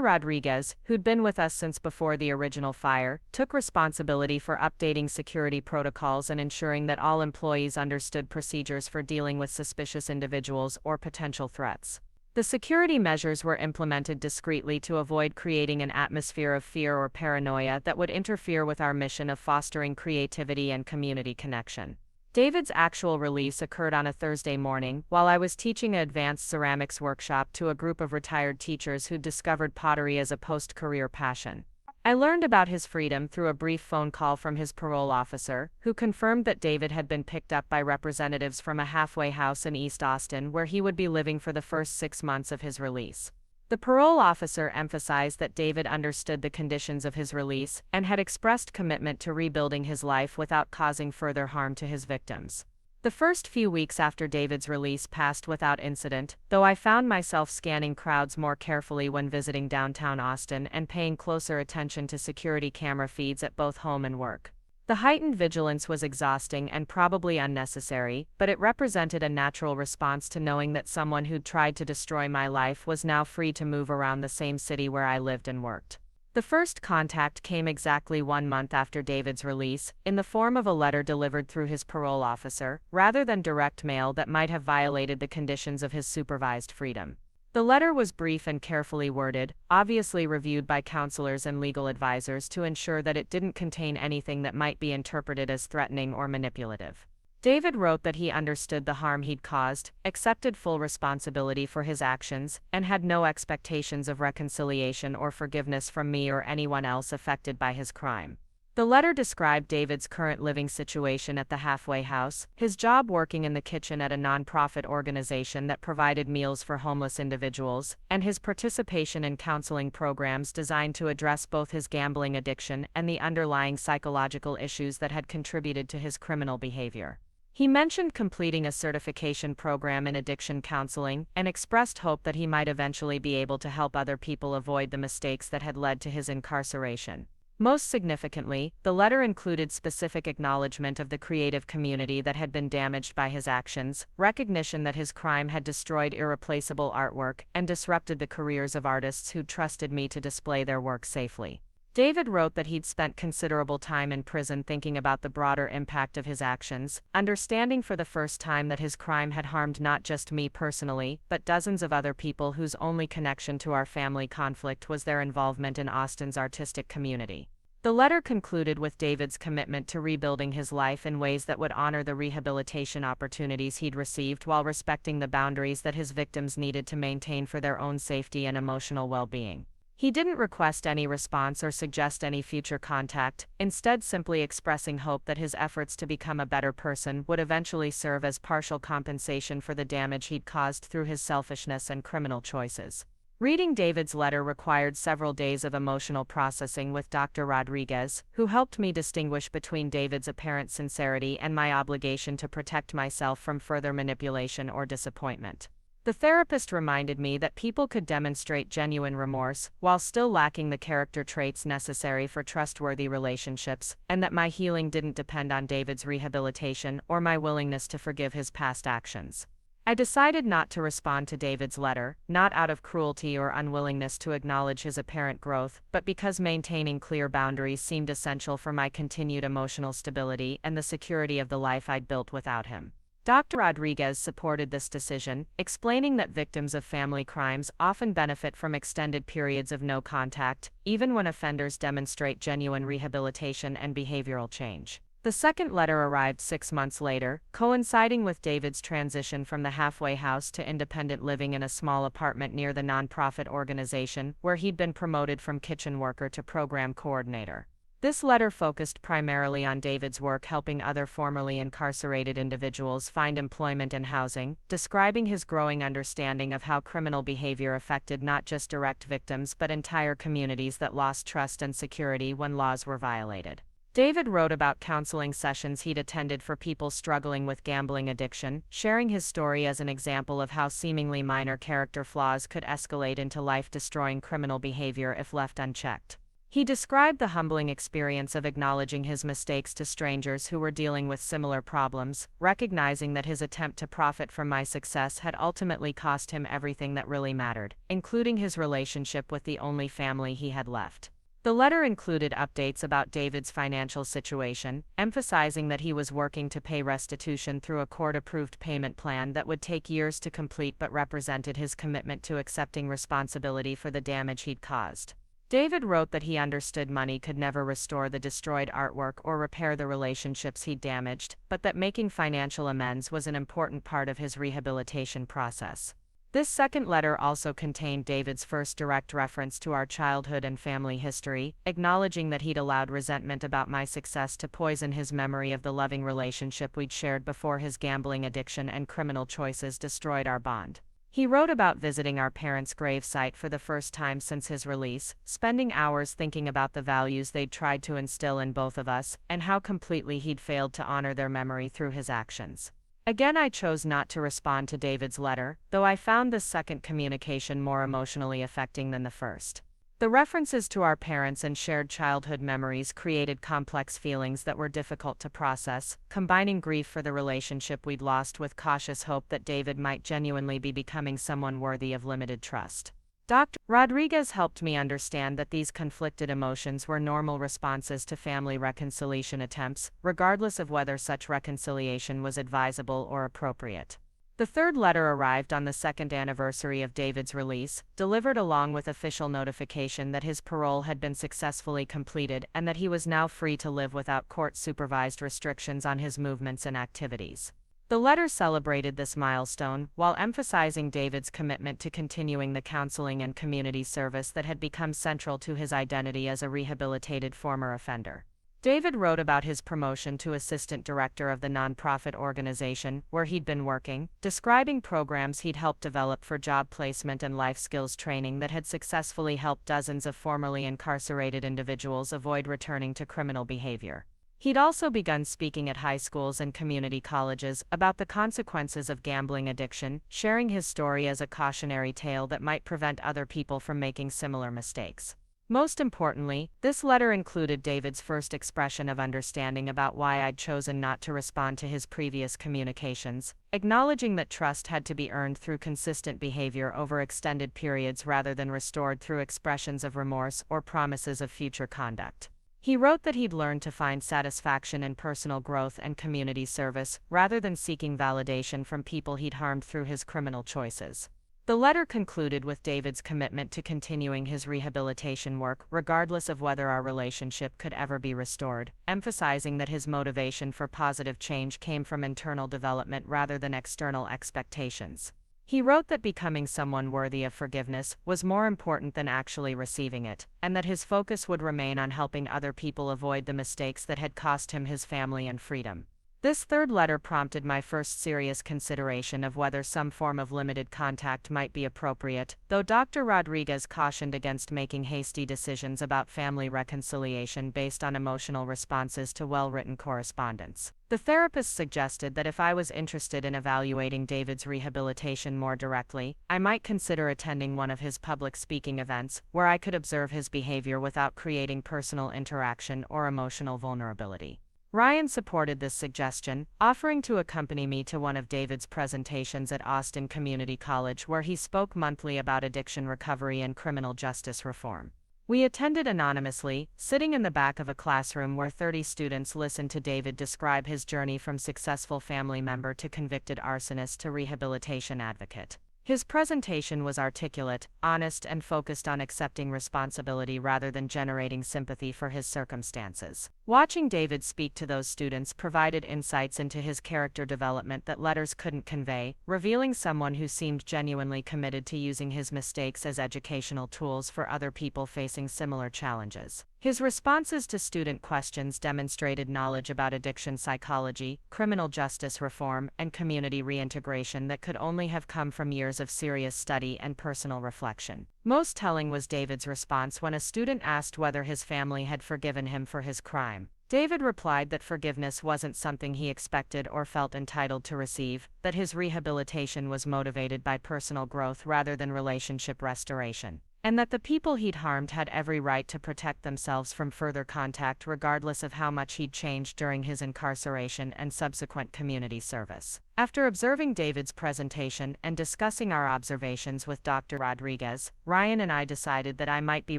Speaker 2: Rodriguez, who'd been with us since before the original fire, took responsibility for updating security protocols and ensuring that all employees understood procedures for dealing with suspicious individuals or potential threats. The security measures were implemented discreetly to avoid creating an atmosphere of fear or paranoia that would interfere with our mission of fostering creativity and community connection. David's actual release occurred on a Thursday morning, while I was teaching an advanced ceramics workshop to a group of retired teachers who'd discovered pottery as a post-career passion. I learned about his freedom through a brief phone call from his parole officer, who confirmed that David had been picked up by representatives from a halfway house in East Austin where he would be living for the first 6 months of his release. The parole officer emphasized that David understood the conditions of his release and had expressed commitment to rebuilding his life without causing further harm to his victims. The first few weeks after David's release passed without incident, though I found myself scanning crowds more carefully when visiting downtown Austin and paying closer attention to security camera feeds at both home and work. The heightened vigilance was exhausting and probably unnecessary, but it represented a natural response to knowing that someone who'd tried to destroy my life was now free to move around the same city where I lived and worked. The first contact came exactly 1 month after David's release, in the form of a letter delivered through his parole officer, rather than direct mail that might have violated the conditions of his supervised freedom. The letter was brief and carefully worded, obviously reviewed by counselors and legal advisors to ensure that it didn't contain anything that might be interpreted as threatening or manipulative. David wrote that he understood the harm he'd caused, accepted full responsibility for his actions, and had no expectations of reconciliation or forgiveness from me or anyone else affected by his crime. The letter described David's current living situation at the halfway house, his job working in the kitchen at a nonprofit organization that provided meals for homeless individuals, and his participation in counseling programs designed to address both his gambling addiction and the underlying psychological issues that had contributed to his criminal behavior. He mentioned completing a certification program in addiction counseling and expressed hope that he might eventually be able to help other people avoid the mistakes that had led to his incarceration. Most significantly, the letter included specific acknowledgement of the creative community that had been damaged by his actions, recognition that his crime had destroyed irreplaceable artwork, and disrupted the careers of artists who'd trusted me to display their work safely. David wrote that he'd spent considerable time in prison thinking about the broader impact of his actions, understanding for the first time that his crime had harmed not just me personally, but dozens of other people whose only connection to our family conflict was their involvement in Austin's artistic community. The letter concluded with David's commitment to rebuilding his life in ways that would honor the rehabilitation opportunities he'd received while respecting the boundaries that his victims needed to maintain for their own safety and emotional well-being. He didn't request any response or suggest any future contact, instead simply expressing hope that his efforts to become a better person would eventually serve as partial compensation for the damage he'd caused through his selfishness and criminal choices. Reading David's letter required several days of emotional processing with Dr. Rodriguez, who helped me distinguish between David's apparent sincerity and my obligation to protect myself from further manipulation or disappointment. The therapist reminded me that people could demonstrate genuine remorse while still lacking the character traits necessary for trustworthy relationships, and that my healing didn't depend on David's rehabilitation or my willingness to forgive his past actions. I decided not to respond to David's letter, not out of cruelty or unwillingness to acknowledge his apparent growth, but because maintaining clear boundaries seemed essential for my continued emotional stability and the security of the life I'd built without him. Dr. Rodriguez supported this decision, explaining that victims of family crimes often benefit from extended periods of no contact, even when offenders demonstrate genuine rehabilitation and behavioral change. The second letter arrived 6 months later, coinciding with David's transition from the halfway house to independent living in a small apartment near the nonprofit organization, where he'd been promoted from kitchen worker to program coordinator. This letter focused primarily on David's work helping other formerly incarcerated individuals find employment and housing, describing his growing understanding of how criminal behavior affected not just direct victims but entire communities that lost trust and security when laws were violated. David wrote about counseling sessions he'd attended for people struggling with gambling addiction, sharing his story as an example of how seemingly minor character flaws could escalate into life-destroying criminal behavior if left unchecked. He described the humbling experience of acknowledging his mistakes to strangers who were dealing with similar problems, recognizing that his attempt to profit from my success had ultimately cost him everything that really mattered, including his relationship with the only family he had left. The letter included updates about David's financial situation, emphasizing that he was working to pay restitution through a court-approved payment plan that would take years to complete but represented his commitment to accepting responsibility for the damage he'd caused. David wrote that he understood money could never restore the destroyed artwork or repair the relationships he'd damaged, but that making financial amends was an important part of his rehabilitation process. This second letter also contained David's first direct reference to our childhood and family history, acknowledging that he'd allowed resentment about my success to poison his memory of the loving relationship we'd shared before his gambling addiction and criminal choices destroyed our bond. He wrote about visiting our parents' gravesite for the first time since his release, spending hours thinking about the values they'd tried to instill in both of us, and how completely he'd failed to honor their memory through his actions. Again, I chose not to respond to David's letter, though I found this second communication more emotionally affecting than the first. The references to our parents and shared childhood memories created complex feelings that were difficult to process, combining grief for the relationship we'd lost with cautious hope that David might genuinely be becoming someone worthy of limited trust. Dr. Rodriguez helped me understand that these conflicted emotions were normal responses to family reconciliation attempts, regardless of whether such reconciliation was advisable or appropriate. The third letter arrived on the second anniversary of David's release, delivered along with official notification that his parole had been successfully completed and that he was now free to live without court-supervised restrictions on his movements and activities. The letter celebrated this milestone, while emphasizing David's commitment to continuing the counseling and community service that had become central to his identity as a rehabilitated former offender. David wrote about his promotion to assistant director of the nonprofit organization where he'd been working, describing programs he'd helped develop for job placement and life skills training that had successfully helped dozens of formerly incarcerated individuals avoid returning to criminal behavior. He'd also begun speaking at high schools and community colleges about the consequences of gambling addiction, sharing his story as a cautionary tale that might prevent other people from making similar mistakes. Most importantly, this letter included David's first expression of understanding about why I'd chosen not to respond to his previous communications, acknowledging that trust had to be earned through consistent behavior over extended periods rather than restored through expressions of remorse or promises of future conduct. He wrote that he'd learned to find satisfaction in personal growth and community service, rather than seeking validation from people he'd harmed through his criminal choices. The letter concluded with David's commitment to continuing his rehabilitation work regardless of whether our relationship could ever be restored, emphasizing that his motivation for positive change came from internal development rather than external expectations. He wrote that becoming someone worthy of forgiveness was more important than actually receiving it, and that his focus would remain on helping other people avoid the mistakes that had cost him his family and freedom. This third letter prompted my first serious consideration of whether some form of limited contact might be appropriate, though Dr. Rodriguez cautioned against making hasty decisions about family reconciliation based on emotional responses to well-written correspondence. The therapist suggested that if I was interested in evaluating David's rehabilitation more directly, I might consider attending one of his public speaking events, where I could observe his behavior without creating personal interaction or emotional vulnerability. Ryan supported this suggestion, offering to accompany me to one of David's presentations at Austin Community College, where he spoke monthly about addiction recovery and criminal justice reform. We attended anonymously, sitting in the back of a classroom where 30 students listened to David describe his journey from successful family member to convicted arsonist to rehabilitation advocate. His presentation was articulate, honest, and focused on accepting responsibility rather than generating sympathy for his circumstances. Watching David speak to those students provided insights into his character development that letters couldn't convey, revealing someone who seemed genuinely committed to using his mistakes as educational tools for other people facing similar challenges. His responses to student questions demonstrated knowledge about addiction psychology, criminal justice reform, and community reintegration that could only have come from years of serious study and personal reflection. Most telling was David's response when a student asked whether his family had forgiven him for his crime. David replied that forgiveness wasn't something he expected or felt entitled to receive, that his rehabilitation was motivated by personal growth rather than relationship restoration, and that the people he'd harmed had every right to protect themselves from further contact regardless of how much he'd changed during his incarceration and subsequent community service. After observing David's presentation and discussing our observations with Dr. Rodriguez, Ryan and I decided that I might be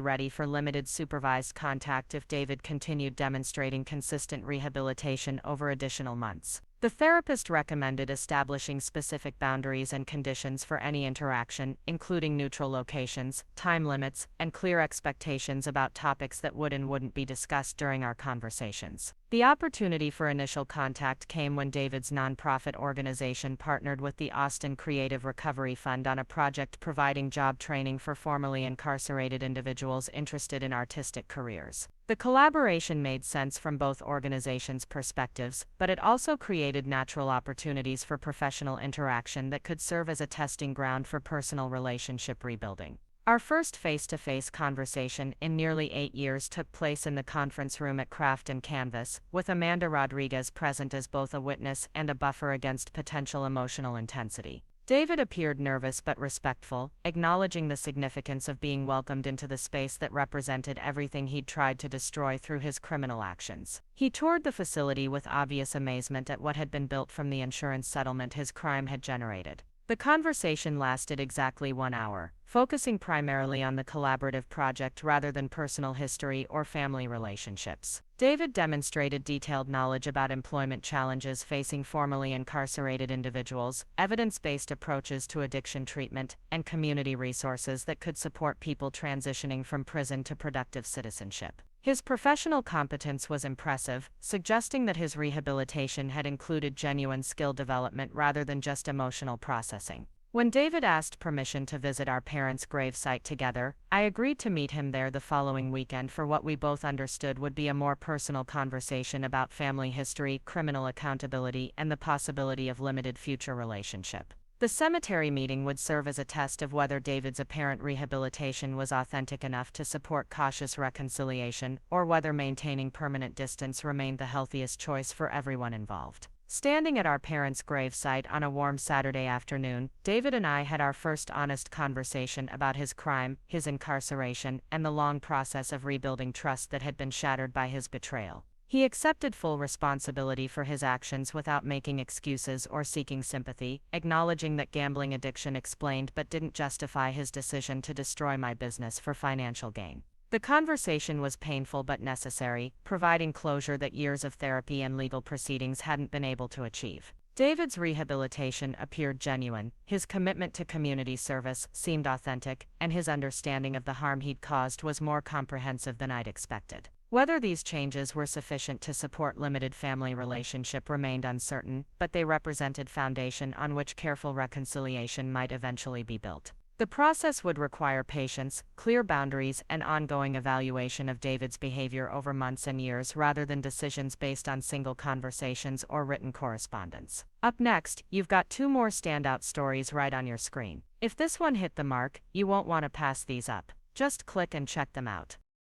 Speaker 2: ready for limited supervised contact if David continued demonstrating consistent rehabilitation over additional months. The therapist recommended establishing specific boundaries and conditions for any interaction, including neutral locations, time limits, and clear expectations about topics that would and wouldn't be discussed during our conversations. The opportunity for initial contact came when David's nonprofit organization partnered with the Austin Creative Recovery Fund on a project providing job training for formerly incarcerated individuals interested in artistic careers. The collaboration made sense from both organizations' perspectives, but it also created natural opportunities for professional interaction that could serve as a testing ground for personal relationship rebuilding. Our first face-to-face conversation in nearly 8 years took place in the conference room at Craft and Canvas, with Amanda Rodriguez present as both a witness and a buffer against potential emotional intensity. David appeared nervous but respectful, acknowledging the significance of being welcomed into the space that represented everything he'd tried to destroy through his criminal actions. He toured the facility with obvious amazement at what had been built from the insurance settlement his crime had generated. The conversation lasted exactly 1 hour, focusing primarily on the collaborative project rather than personal history or family relationships. David demonstrated detailed knowledge about employment challenges facing formerly incarcerated individuals, evidence-based approaches to addiction treatment, and community resources that could support people transitioning from prison to productive citizenship. His professional competence was impressive, suggesting that his rehabilitation had included genuine skill development rather than just emotional processing. When David asked permission to visit our parents' gravesite together, I agreed to meet him there the following weekend for what we both understood would be a more personal conversation about family history, criminal accountability, and the possibility of limited future relationship. The cemetery meeting would serve as a test of whether David's apparent rehabilitation was authentic enough to support cautious reconciliation, or whether maintaining permanent distance remained the healthiest choice for everyone involved. Standing at our parents' gravesite on a warm Saturday afternoon, David and I had our first honest conversation about his crime, his incarceration, and the long process of rebuilding trust that had been shattered by his betrayal. He accepted full responsibility for his actions without making excuses or seeking sympathy, acknowledging that gambling addiction explained but didn't justify his decision to destroy my business for financial gain. The conversation was painful but necessary, providing closure that years of therapy and legal proceedings hadn't been able to achieve. David's rehabilitation appeared genuine, his commitment to community service seemed authentic, and his understanding of the harm he'd caused was more comprehensive than I'd expected. Whether these changes were sufficient to support limited family relationship remained uncertain, but they represented foundation on which careful reconciliation might eventually be built. The process would require patience, clear boundaries, and ongoing evaluation of David's behavior over months and years rather than decisions based on single conversations or written correspondence. Up next, you've got 2 more standout stories right on your screen. If this one hit the mark, you won't want to pass these up. Just click and check them out.